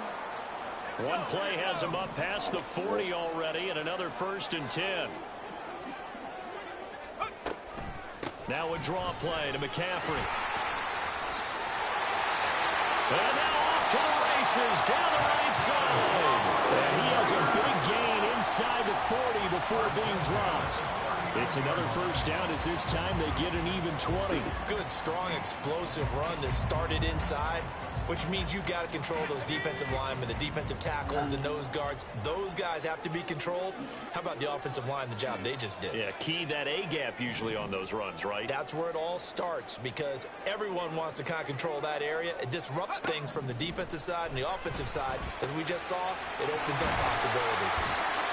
One play has him up past the 40 already, and another first and 10. Now a draw play to McCaffrey. And now off to the races down the right side. And he has a big gain inside the 40 before being dropped. It's another first down as this time they get an even 20. Good, strong, explosive run that started inside, which means you've got to control those defensive linemen, the defensive tackles, the nose guards. Those guys have to be controlled. How about the offensive line, the job they just did? Yeah, key that A-gap usually on those runs, right? That's where it all starts because everyone wants to kind of control that area. It disrupts things from the defensive side and the offensive side. As we just saw, it opens up possibilities.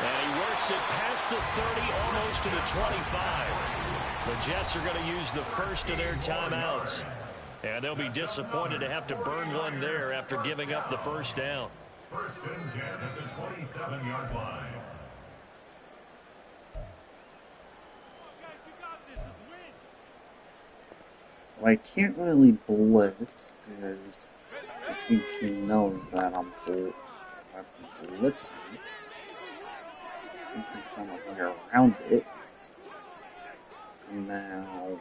And he works it past the 30, almost to the 25. The Jets are going to use the first of their timeouts. And they'll be disappointed to have to burn one there after giving up the first down. First and 10 at the 27-yard line. Well, I can't really blitz because I think he knows that I'm blitzing. I think he's trying to play around it. Now.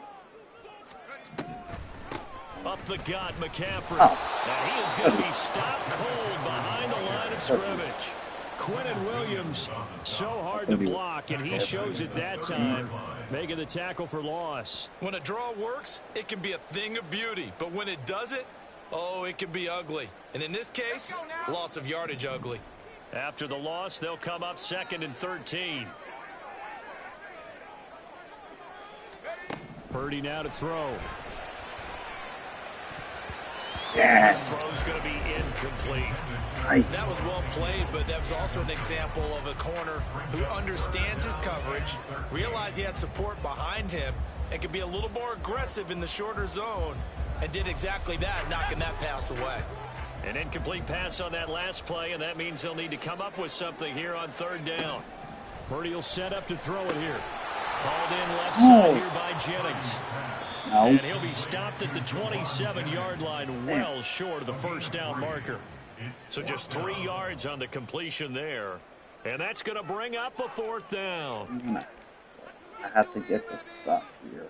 Up the gut, McCaffrey. Oh. And he is going to be stopped cold behind the line of scrimmage. Quentin Williams, so hard to block, and he shows it that time, making the tackle for loss. When a draw works, it can be a thing of beauty. But when it doesn't, oh, it can be ugly. And in this case, loss of yardage ugly. After the loss, they'll come up 2nd and 13. Purdy now to throw. Yes. This throw's going to be incomplete. Nice. That was well played, but that was also an example of a corner who understands his coverage, realized he had support behind him, and could be a little more aggressive in the shorter zone, and did exactly that, knocking that pass away. An incomplete pass on that last play, and that means they'll need to come up with something here on 3rd down. Purdy will set up to throw it here. Called in left side here by Jennings. No. And he'll be stopped at the 27-yard line, well short of the first down marker. So just 3 yards on the completion there. And that's going to bring up a 4th down. I have to get this stuff here.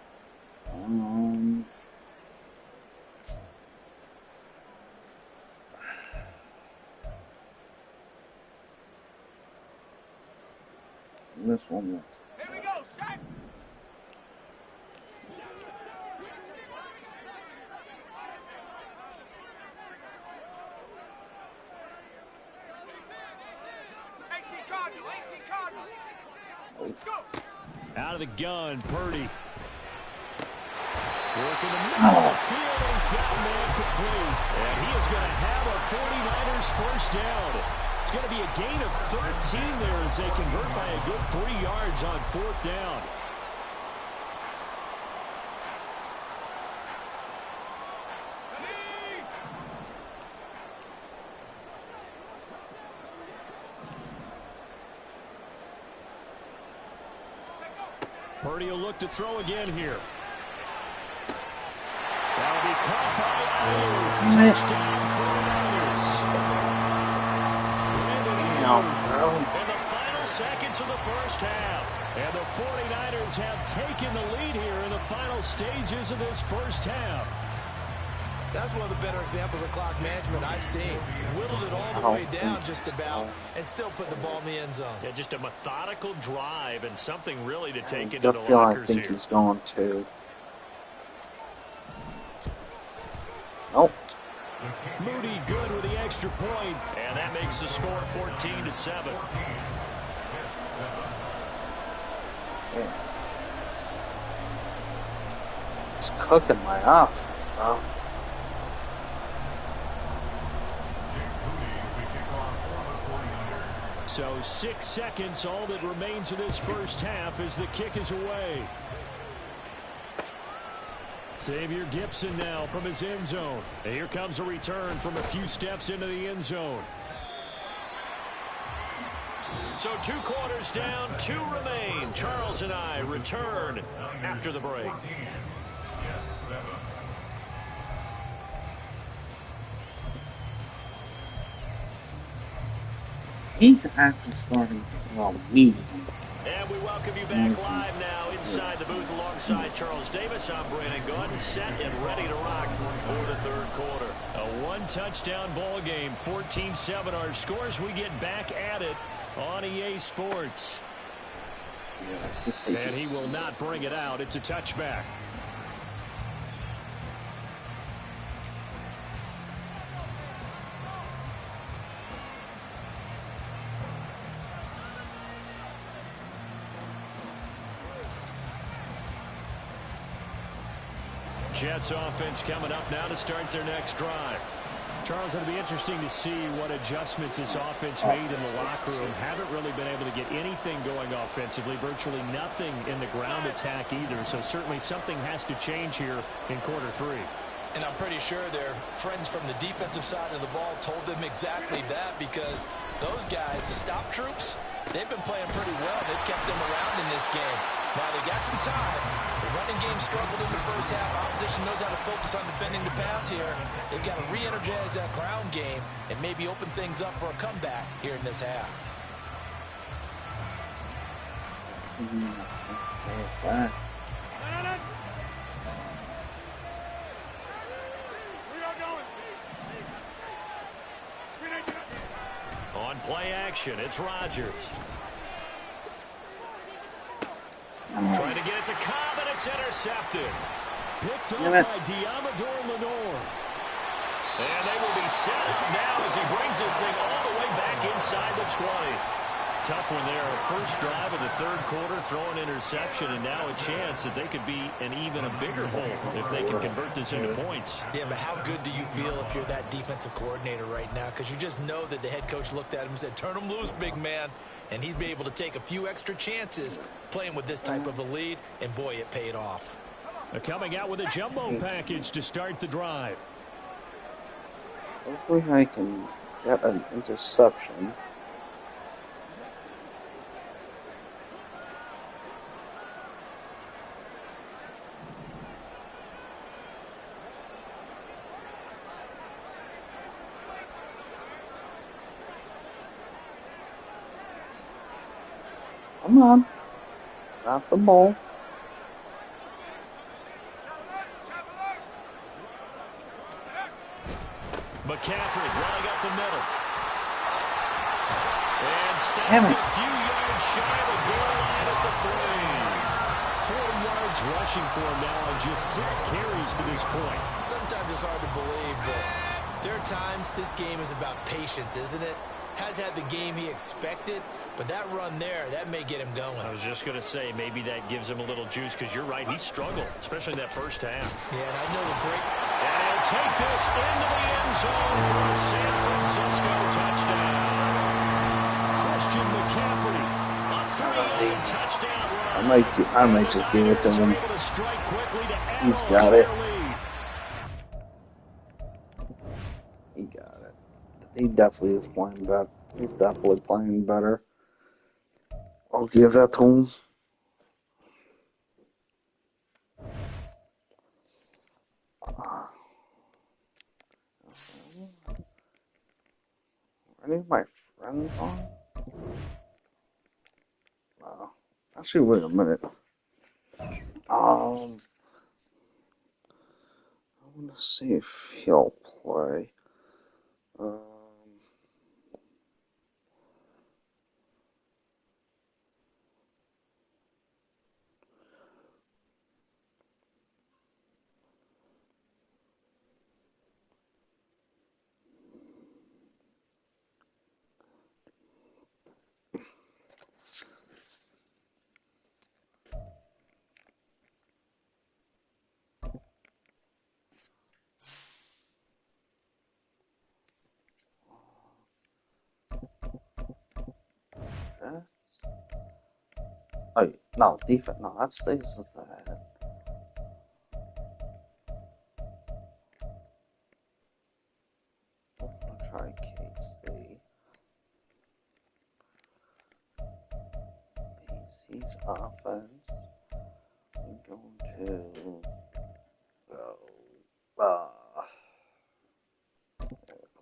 This one looks. Here we go, set. Out of the gun, Purdy. Working the middle of Oh, the field, and he's got a man complete. And he is going to have a 49ers first down. It's going to be a gain of 13 there as they convert by a good 3 yards on 4th down. Purdy will look to throw again here. That'll be caught by Ayuk. Touchdown 49ers. In the final seconds of the first half. And the 49ers have taken the lead here in the final stages of this first half. That's one of the better examples of clock management I've seen. Whittled it all the way down just about and still put the ball in the end zone. Yeah, just a methodical drive and something really to take into I the feel lockers I think here. he's going to. Nope. Moody good with the extra point, and that makes the score 14-7. Yeah. He's cooking my offense, bro. So 6 seconds, all that remains of this first half as the kick is away. Xavier Gibson now from his end zone. And here comes a return from a few steps into the end zone. So 2 quarters down, 2 remain. Charles and I return after the break. He's actually starting medium. And we welcome you back live now inside the booth alongside Charles Davis. I'm Brandon Gordon, set and ready to rock for the third quarter. A 1-touchdown ball game, 14-7 our scores. We get back at it on EA Sports. And he will not bring it out. It's a touchback. Jets offense coming up now to start their next drive. Charles, it'll be interesting to see what adjustments this offense made in the locker room. Haven't really been able to get anything going offensively, virtually nothing in the ground attack either. So certainly something has to change here in quarter 3. And I'm pretty sure their friends from the defensive side of the ball told them exactly that, because those guys, the stop troops, they've been playing pretty well. They've kept them around in this game. Now they got some time. The running game struggled in the first half. Opposition knows how to focus on defending the pass here. They've got to re-energize that ground game and maybe open things up for a comeback here in this half. On play action, it's Rodgers. Trying to get it to Cobb, and it's intercepted. Picked up by Diamador Lenore. And they will be set up now as he brings this thing all the way back inside the 20. Tough one there. First drive of the third quarter, throwing interception, and now a chance that they could be in even a bigger hole if they can convert this into points. Yeah, but how good do you feel if you're that defensive coordinator right now? Because you just know that the head coach looked at him and said, turn him loose, big man. And he'd be able to take a few extra chances playing with this type of a lead, and boy, it paid off. Coming out with a jumbo package to start the drive. Hopefully I can get an interception. Come on. Stop the ball. McCaffrey running up the middle. And stopped a few yards shy of the goal line at the 3. 4 yards rushing for him now on just 6 carries to this point. Sometimes it's hard to believe, but there are times this game is about patience, isn't it? has had the game he expected, but that run there, that may get him going. I was just going to say, maybe that gives him a little juice, because you're right, he struggled, especially in that first half. Yeah, and I know the great... And he'll take this into the end zone for a San Francisco touchdown. Christian McCaffrey, a 3-yard touchdown run. I might just give it to him. He's got it. He got it. He definitely is playing better. He's definitely playing better. I'll give that to him. Are any of my friends on? Actually, wait a minute. I want to see if he'll play. Oh, no, defense. No, that stays as that. I'm gonna try KC. KC's offense. I'm going to go.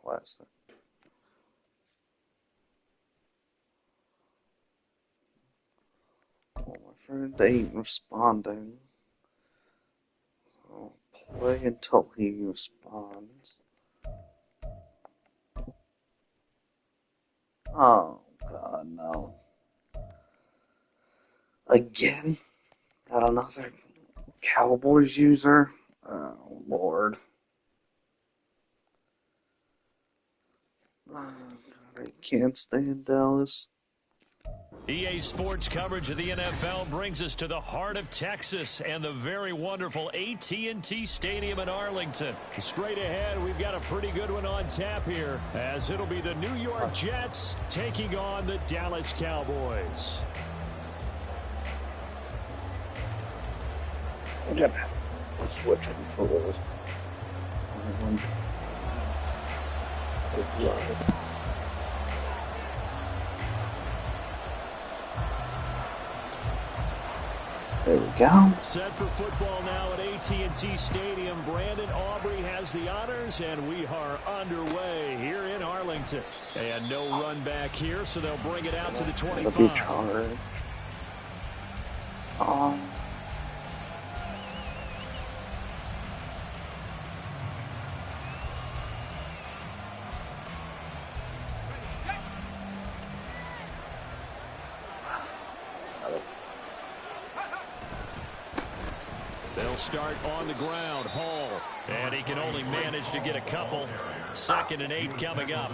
Classic. Well, my friend ain't responding. So I'll play until he responds. Oh, God, no. Again? Got another Cowboys user? Oh, Lord. Oh, God, I can't stand Dallas. EA Sports coverage of the NFL brings us to the heart of Texas and the very wonderful AT&T Stadium in Arlington. Straight ahead, we've got a pretty good one on tap here, as it'll be the New York Jets taking on the Dallas Cowboys. I'm gonna have to switch controls. There we go. Set for football now at AT&T Stadium. Brandon Aubrey has the honors, and we are underway here in Arlington. And no run back here, so they'll bring it out to the 25. It'll be charged. They'll start on the ground. Hall. And he can only manage to get a couple. 2nd and 8 coming up.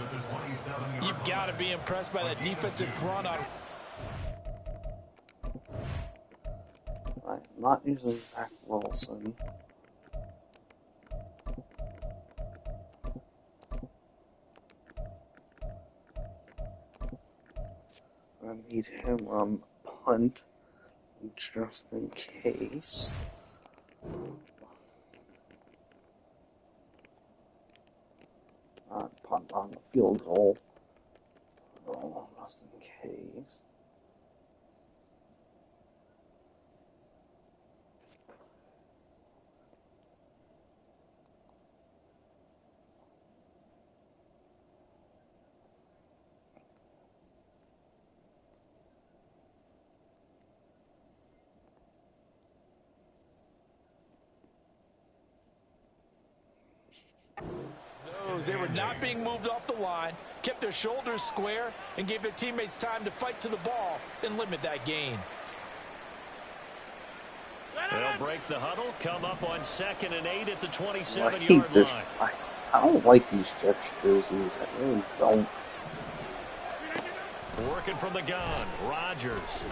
You've got to be impressed by that defensive front on. I'm not using Zach Wilson. I need him on punt just in case. Punt on the field goal. Oh, just in case. They were not being moved off the line, kept their shoulders square, and gave their teammates time to fight to the ball and limit that gain. They'll break the huddle, come up on 2nd and 8 at the I 27-yard hate this. line. I don't like these Jets jerseys. I really don't. Working from the gun, Rodgers.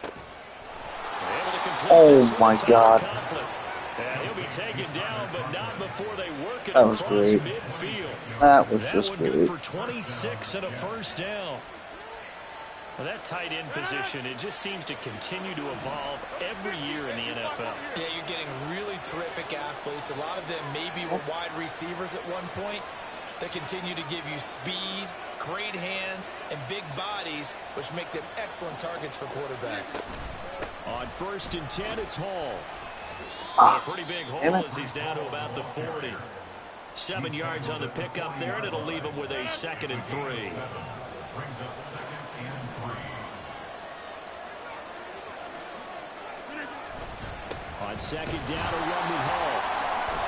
Able to complete this Oh my one God. and he'll be taken down, but not before they work it That was across great. midfield. That was That just one good great. for 26 and a first down. Well, that tight end position, it just seems to continue to evolve every year in the NFL. Yeah, you're getting really terrific athletes. A lot of them maybe were wide receivers at one point. They continue to give you speed, great hands, and big bodies, which make them excellent targets for quarterbacks. On 1st and 10, it's Hall. A pretty big hole as he's down to about the 40. 7 yards on the pickup there, and it'll leave him with a 2nd and 3. Brings up 2nd and 3. On 2nd down, a run with Hall.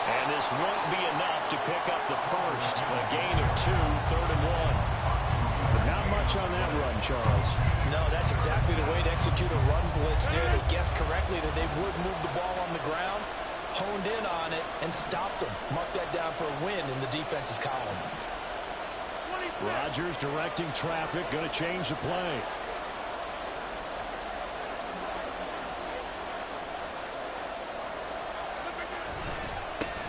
And this won't be enough to pick up the first. A gain of 2, 3rd and 1. But not much on that run, Charles. No, that's exactly the way to execute a run blitz there. They guessed correctly that they would move the ball on the ground, honed in on it, and stopped them. Mark that down for a win in the defense's column. Rodgers directing traffic, going to change the play.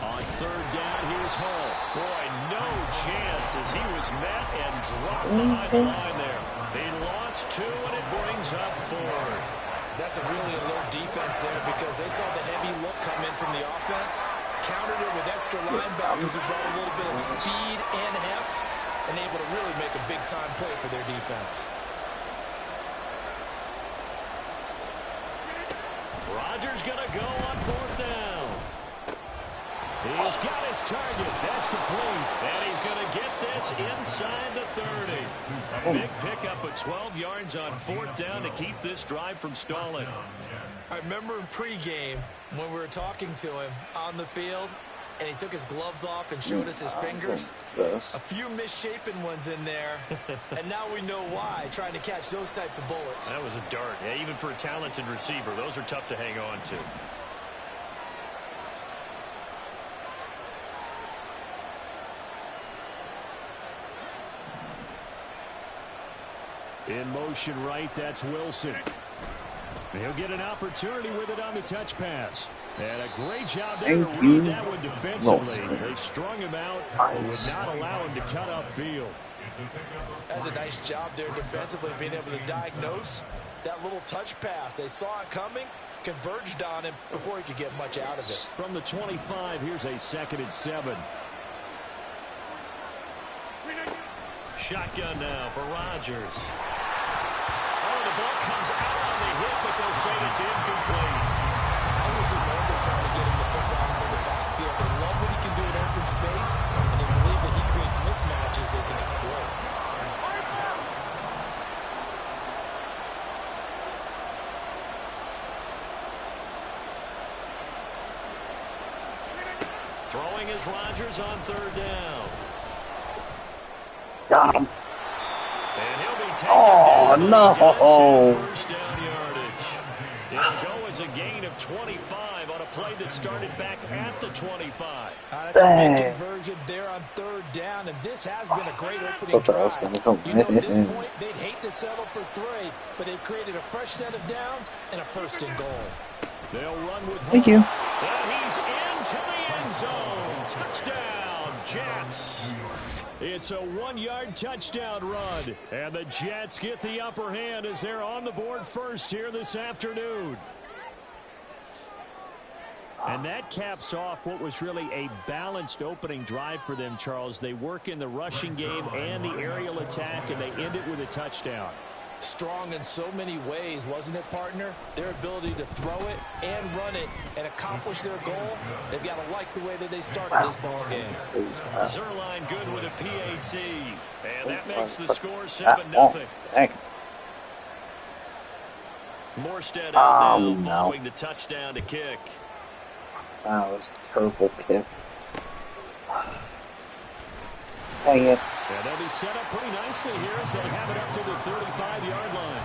On 3rd down, here's Hall. Boy, no chance as he was met and dropped behind the line there. He lost 2, and it brings up 4th. That's a really alert defense there because they saw the heavy look come in from the offense, countered it with extra linebackers who brought a little bit of speed and heft, and able to really make a big-time play for their defense. Rodgers going to go on 4th down. He's got his target. That's complete. And he's going to get this inside the 30. A big pickup of 12 yards on 4th down to keep this drive from stalling. I remember in pregame when we were talking to him on the field, and he took his gloves off and showed us his fingers. A few misshapen ones in there, and now we know why, trying to catch those types of bullets. That was a dart. Yeah, even for a talented receiver, those are tough to hang on to. In motion right, that's Wilson. He'll get an opportunity with it on the touch pass. And a great job there to read that one defensively. They strung him out and would not allow him to cut upfield. That's a nice job there defensively, being able to diagnose that little touch pass. They saw it coming, converged on him before he could get much out of it. From the 25, here's a 2nd and 7. Shotgun now for Rodgers. Oh, the ball comes out on the hit, but they'll say it's incomplete. I was ignored them trying to get him the football into the backfield. They love what he can do in open space, and they believe that he creates mismatches they can exploit. Throwing is Rodgers on 3rd down. Got him. And he'll be taken Oh, down. no. First down yardage. It'll go as a gain of 25 on a play that started back at the 25. That's a big conversion there on 3rd down, and this has been a great opening drive. You know, at this point, they'd hate to settle for 3, but they've created a fresh set of downs and a 1st and goal. They'll run with Thank you. And he's into the end zone. Touchdown, Jets. It's a 1-yard touchdown run. And the Jets get the upper hand as they're on the board first here this afternoon. And that caps off what was really a balanced opening drive for them, Charles. They work in the rushing game and the aerial attack, and they end it with a touchdown. Strong in so many ways, wasn't it, partner? Their ability to throw it and run it and accomplish their goal, they've got to like the way that they started this ball game. Zerline good with a PAT, and that makes the score 7-0. Morstead out now following the touchdown to kick. That was a terrible kick. Dang it. And they'll be set up pretty nicely here as they have it up to the 35-yard line.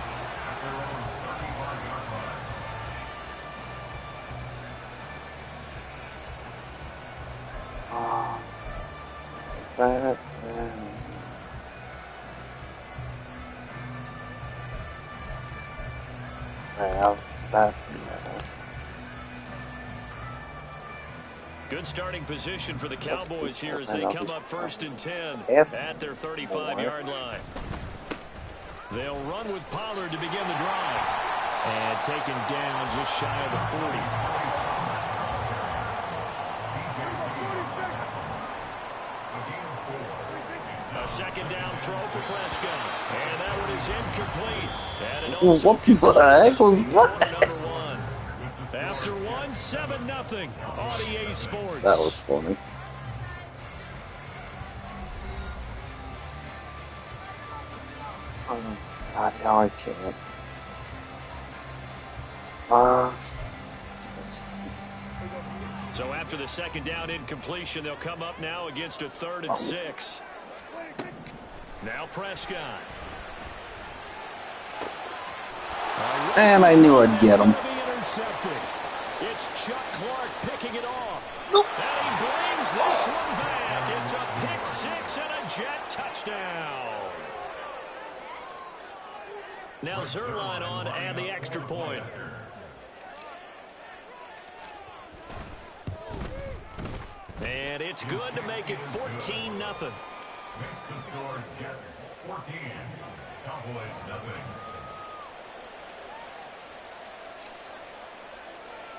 That's Good starting position for the Cowboys here as they come up 1st and 10 Yes. at their 35-yard line. They'll run with Pollard to begin the drive. And taken down just shy of the 40. A second down throw for Prescott. And that one is incomplete. And it also what the heck was that? number one. After one, 7-0 on EA Sports. That was funny. God, now I can't. So after the second down incompletion, they'll come up now against a 3rd and 6. Now Prescott. And I knew I'd get him. It's Chuck Clark picking it off. Nope. And he brings this one back. It's a pick 6 and a Jet touchdown. Now Zerline on to add the extra point. And it's good to make it 14-0. Makes the score Jets 14, Cowboys nothing.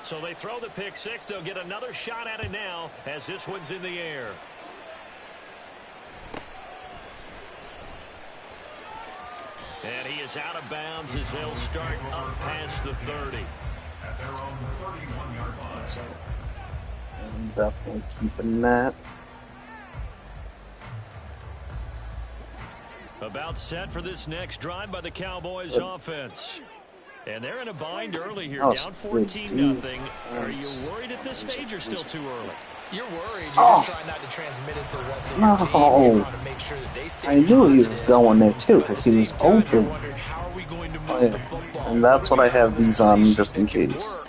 So they throw the pick 6. They'll get another shot at it now as this one's in the air. And he is out of bounds as they'll start up past the 30. At their own 31-yard line. So, I'm definitely keeping that. About set for this next drive by the Cowboys offense. And they're in a bind early here, down 14-0. Are you worried at this stage or still too early? You're worried. You're just trying not to transmit it to the rest of your team. You want to make sure that they stay I knew he was going there too because he was open. And that's what I have these on just in case.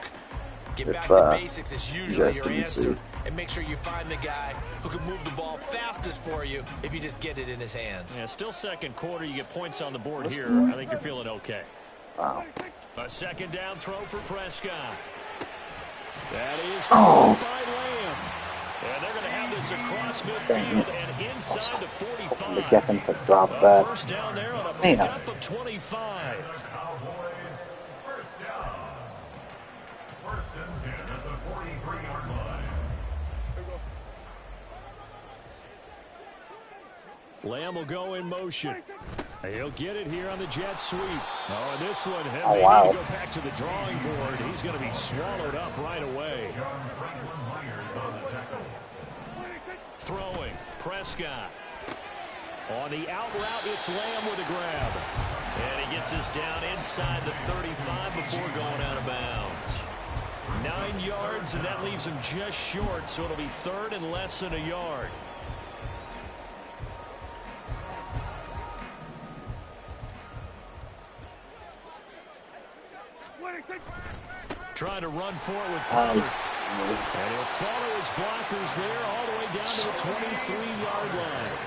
Get If back to basics is you usually guys your didn't answer. see. And make sure you find the guy who can move the ball fastest for you if you just get it in his hands. Yeah, still second quarter. You get points on the board here. I think you're feeling okay. Wow. A second down throw for Prescott. That is Oh. caught by Lamb. And they're going to have this across midfield and inside the 45. To get him to drop A that. first down there on a Man. pickup of 25. Cowboys first down. 1st and 10 at the 43-yard line. Lamb will go in motion. He'll get it here on the jet sweep. Oh, and this one, Oh, may wow. need to go back to the drawing board. He's going to be swallowed up right away. John Franklin Myers on the tackle. Throwing, Prescott. On the out route, it's Lamb with a grab. And he gets this down inside the 35 before going out of bounds. 9 yards, and that leaves him just short, so it'll be 3rd and less than a yard. Trying to run forward with Pollard. And he'll follow his blockers there all the way down to the 23-yard line.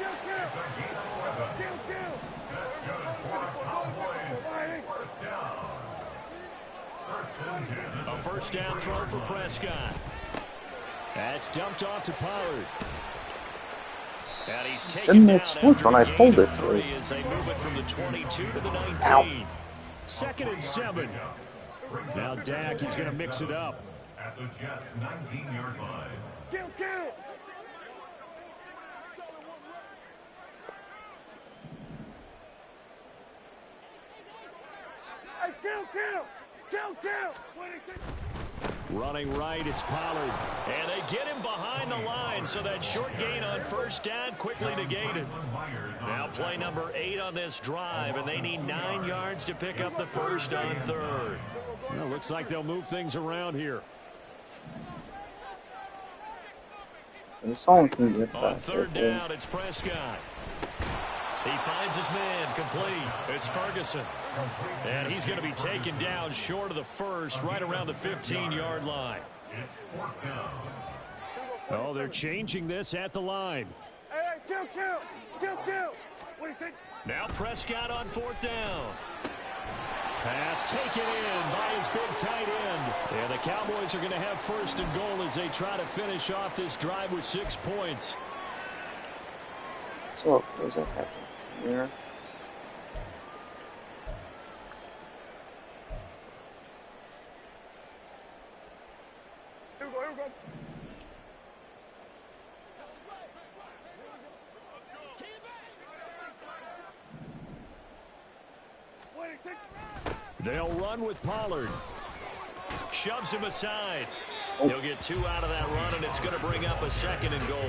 It's a gain of 11. That's good for Cowboys. First down. 1st and 10. A first down throw for Prescott. That's dumped off to Pollard. And he's taken Didn't down it switch when I after a pulled gain it of through? 3 as they move it from the 22 to the 19. Ow. 2nd and 7. Now Dak, he's going to mix it up. At the Jets' 19-yard line. Kill! Hey, kill! Running right, it's Pollard. And they get him behind the line, so that short gain on first down quickly negated. Now play number 8 on this drive, and they need 9 yards to pick up the first on 3rd. Well, looks like they'll move things around here. Someone can get On back 3rd there. down, it's Prescott. He finds his man, complete. It's Ferguson. And he's going to be taken down short of the first, right around the 15-yard line. It's 4th down. Oh, they're changing this at the line. Hey, kill! What do you think? Now Prescott on 4th down. Pass taken in by his big tight end. And the Cowboys are going to have first and goal as they try to finish off this drive with 6 points. So what does that happen here? Here we go, here we go. Wait, take. They'll run with Pollard. Shoves him aside. He'll get 2 out of that run, and it's going to bring up a second and goal.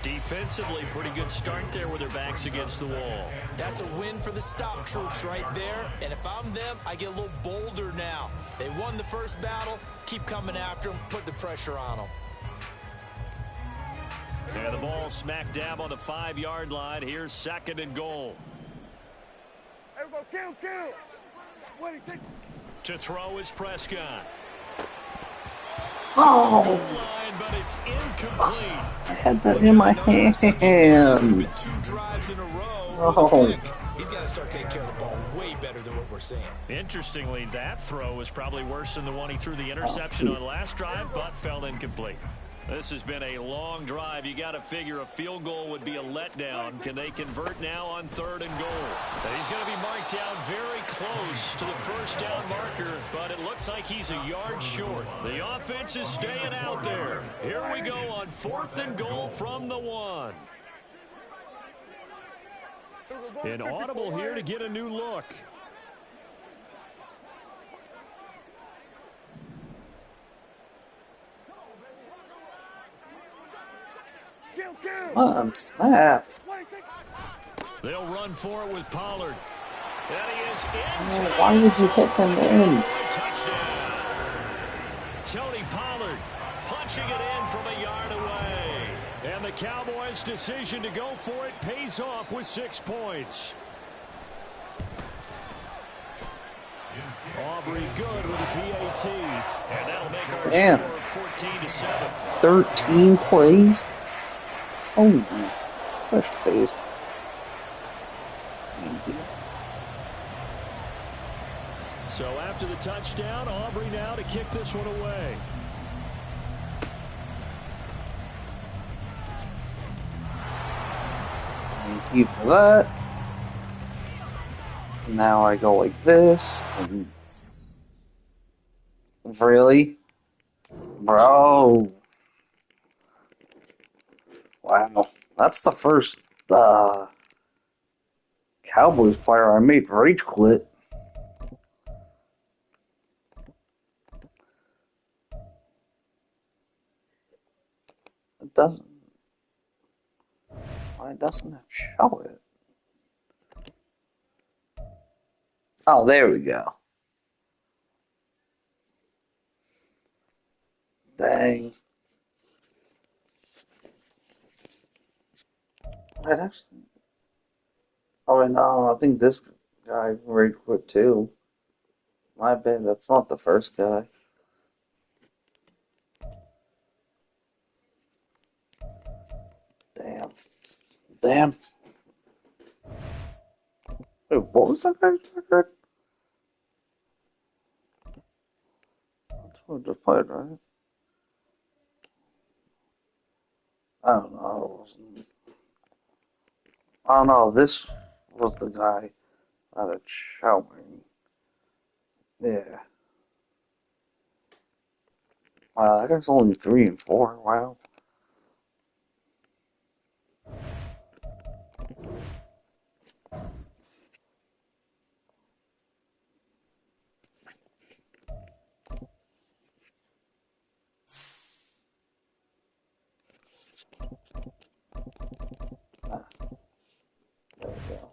Defensively, pretty good start there with their backs against the wall. That's a win for the stop troops right there. And if I'm them, I get a little bolder now. They won the first battle. Keep coming after them. Put the pressure on them. And the ball smack dab on the 5-yard line. Here's second and goal. Here we go, kill. Wait, take. To throw is Prescott. Oh! Goal line, but it's incomplete. I had that in my hand. 2 drives in a row. Oh. He's got to start taking care of the ball way better than what we're seeing. Interestingly, that throw was probably worse than the one he threw the interception on last drive, but fell incomplete. This has been a long drive. You got to figure a field goal would be a letdown. Can they convert now on third and goal? And he's going to be marked down very close to the first down marker, but it looks like he's a yard short. The offense is staying out there. Here we go on fourth and goal from the 1. An audible here to get a new look. On snap. They'll run for it with Pollard. And he is in. Why would you hit them in? Touchdown. Tony Pollard punching it in from a yard away. And the Cowboys' decision to go for it pays off with 6 points. Aubrey good with a PAT. And that'll make our score 14-7. 13 plays? Oh, push paste. So after the touchdown, Aubrey now to kick this one away. Thank you for that. Now I go like this. And really? Bro. Wow. That's the first Cowboys player I made rage quit. It doesn't. Why doesn't it show it? Oh, there we go. Dang. I'd actually. Oh, no, I think this guy rage quit too. My bad, that's not the first guy. Damn. Wait, what was that guy's record? That's what I just played, right? I don't know. It wasn't. I don't know. This was the guy that had showing. Yeah. Wow, that guy's only 3 and 4. Wow. There we go.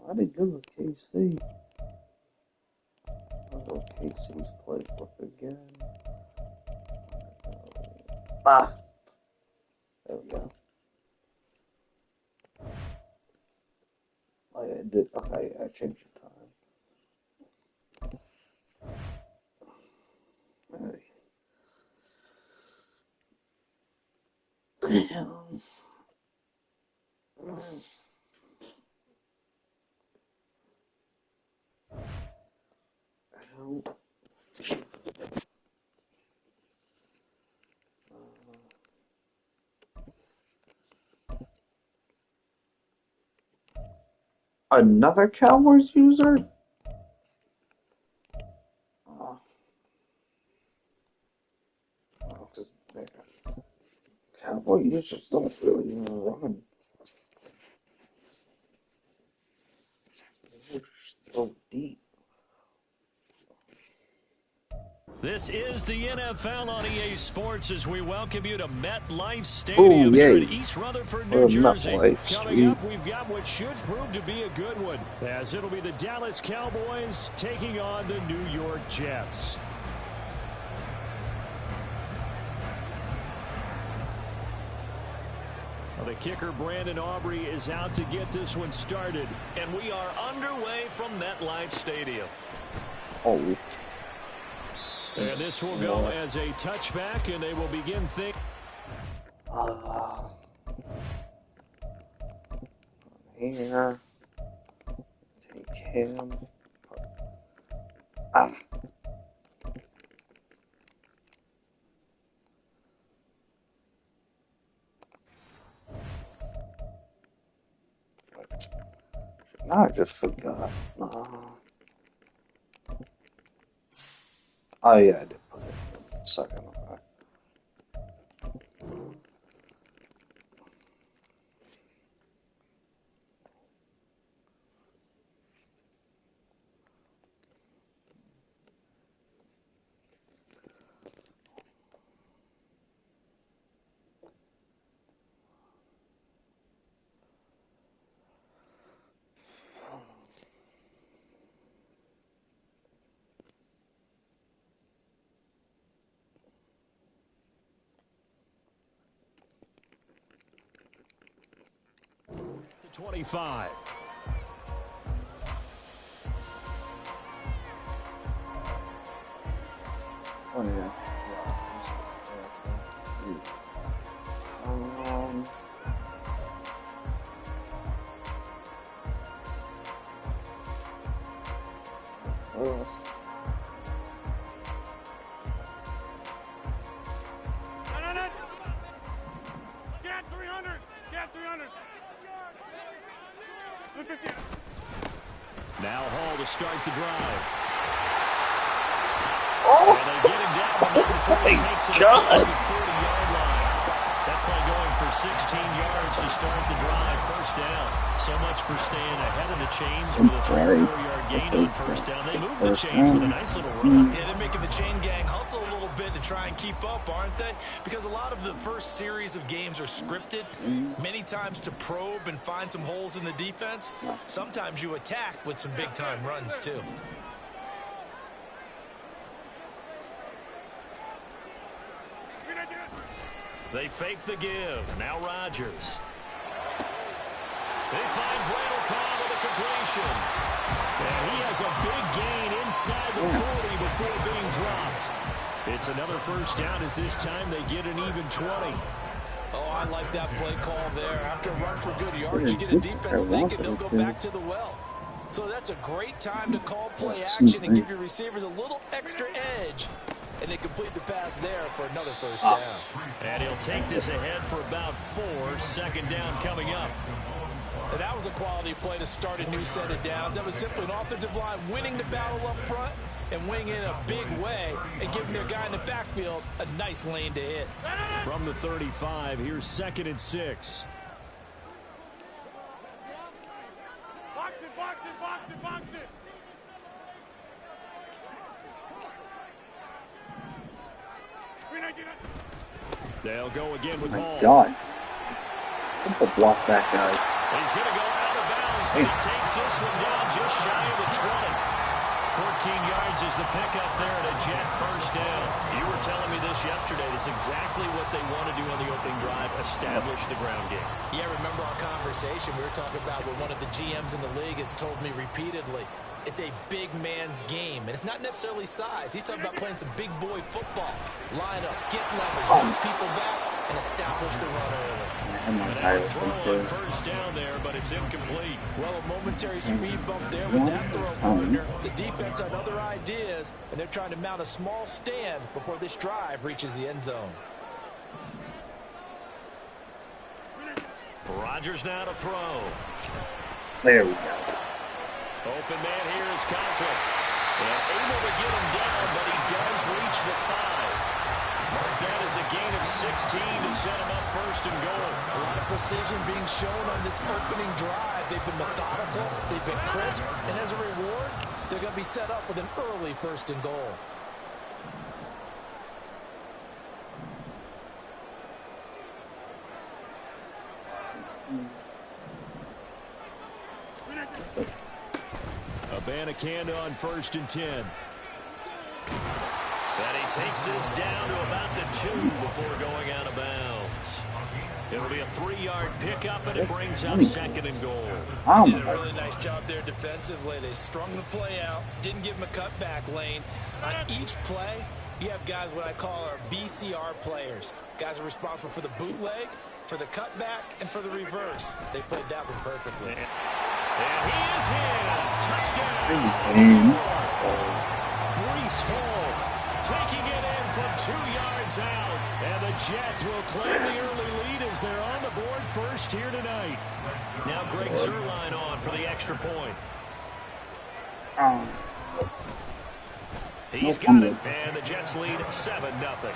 I did good with KC. I'll go KC's playbook again. Ah! There we go. Oh, yeah, I did. Okay, I changed the time. Hey. Another Cowboys user? Just Cowboy users don't really run. They're so deep. This is the NFL on EA Sports as we welcome you to MetLife Stadium here in East Rutherford, New Jersey. Coming up, we've got what should prove to be a good one, as it'll be the Dallas Cowboys taking on the New York Jets. The kicker, Brandon Aubrey, is out to get this one started, and we are underway from MetLife Stadium. Oh. And this will go as a touchback, and they will begin Here. Take him. Now I just forgot. Oh yeah, I did put it in a second. to 25. Oh yeah. Get 300! Get 300! Now Hall to start the drive. Oh! And they get him down before he takes it across the 40-yard line. That play going for 16 yards to start the drive. First down. So much for staying ahead of the chains with a 3 or 4-yard gain on first down. They move the chains with a nice little run. Yeah, they're making the chain gang hustle a little bit to try and keep up, aren't they? Because a lot of the first series of games are scripted, many times to probe and find some holes in the defense. Sometimes you attack with some big-time runs, too. They fake the give. Now Rodgers. He finds Randall Cobb with a completion. And he has a big gain inside the 40 before being dropped. It's another first down as this time they get an even 20. Oh, I like that play call there. After a run for good yards, you get a defense thinking they'll go back to the well. So that's a great time to call play action and give your receivers a little extra edge. And they complete the pass there for another first down. And he'll take this ahead for about 4. Second down coming up. And that was a quality play to start a new set of downs. That was simply an offensive line winning the battle up front and winning in a big way and giving their guy in the backfield a nice lane to hit. From the 35, here's 2nd and 6. Box it, box it, box it, box it! They'll go again with Hall. God. Simple block that guy. He's going to go out of bounds, but he takes this one down just shy of the 20. 14 yards is the pickup there at a Jet first down. You were telling me this yesterday. This is exactly what they want to do on the opening drive, establish the ground game. Yeah, remember our conversation. We were talking about what one of the GMs in the league has told me repeatedly. It's a big man's game, and it's not necessarily size. He's talking about playing some big boy football. Line up, get leverage, get people back, and establish the run early. An out throw on first down there, but it's incomplete. Well, a momentary speed bump there with that throw, partner. The defense had other ideas, and they're trying to mount a small stand before this drive reaches the end zone. Rodgers now to throw. There we go. Open man here is Conklin. And able to get him down, but he does reach the 5. Mark that as a gain of 16 to set him up first and goal. A lot of precision being shown on this opening drive. They've been methodical, they've been crisp, and as a reward, they're going to be set up with an early first and goal. Abanikanda on first and 10. And he takes this down to about the 2 before going out of bounds. It'll be a 3-yard pickup, and it brings up second and goal. They did a really nice job there defensively. They strung the play out, didn't give him a cutback lane. On each play, you have guys what I call our BCR players. Guys are responsible for the bootleg, for the cutback, and for the reverse. They played that one perfectly. And he is in. Touchdown. Breece Hall taking it in from 2 yards out. And the Jets will claim the early lead as they're on the board first here tonight. Now Greg Zuerlein on for the extra point. He's got it, and the Jets lead 7-0.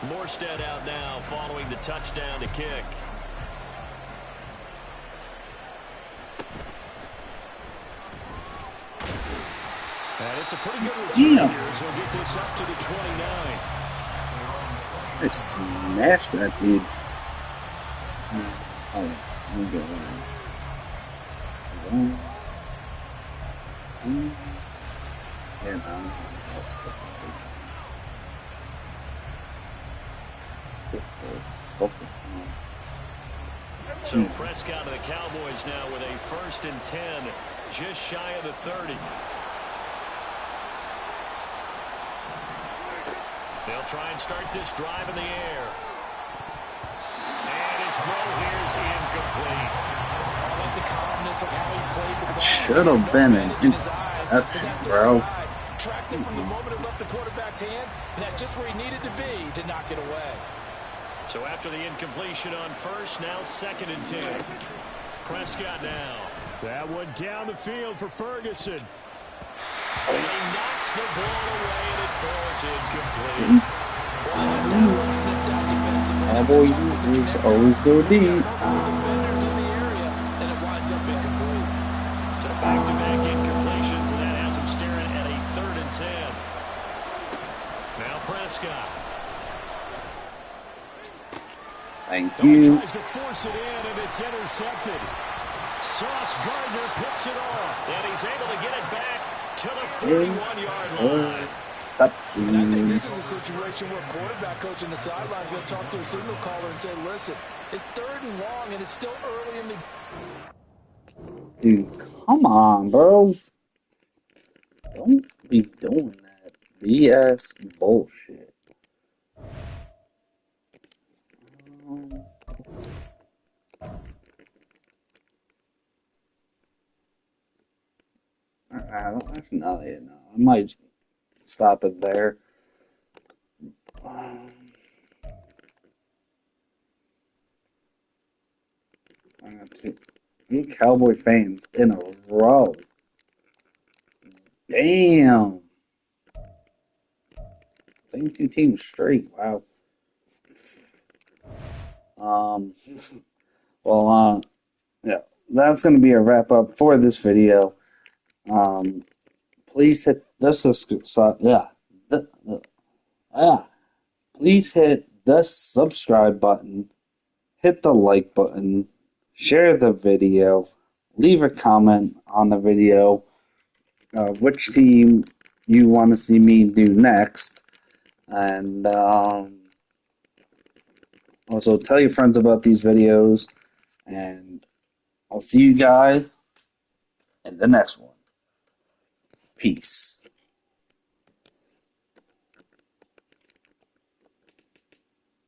Morstead out now following the touchdown to kick. And it's a pretty good return here, so he'll get this up to the 29. They smashed that dude. Oh, we go. So Prescott of the Cowboys now with a first and 10, just shy of the 30. They'll try and start this drive in the air. And his throw here is incomplete. I like the calmness of how he played the ball. Should have been an interception, bro. Tracked it from the moment it left the quarterback's hand, and that's just where he needed to be to knock it away. So after the incompletion on first, now second and 10. Prescott now. That one down the field for Ferguson. And he knocks the ball away, and it falls incomplete. Cowboys always go deep. Defenders in the area, and it winds up incomplete. So back-to-back incompletions, and that has him staring at a third and 10. Now Prescott. Thank you. Tries to force it in, and it's intercepted. Sauce Gardner picks it off, and he's able to get it back to the 41-yard line. And I think this is a situation where quarterback coach in the sideline is going to talk to a signal caller and say, listen, it's third and long, and it's still early in the... Dude, come on, bro. Don't be doing that BS bullshit. I don't actually know yet. No, I might stop it there. I got two Cowboy fans in a row. Damn. Same two teams straight. Wow. Yeah, that's going to be a wrap up for this video. Please hit the please hit the subscribe button, hit the like button, share the video, leave a comment on the video, which team you want to see me do next, and also tell your friends about these videos, and I'll see you guys in the next one. Peace.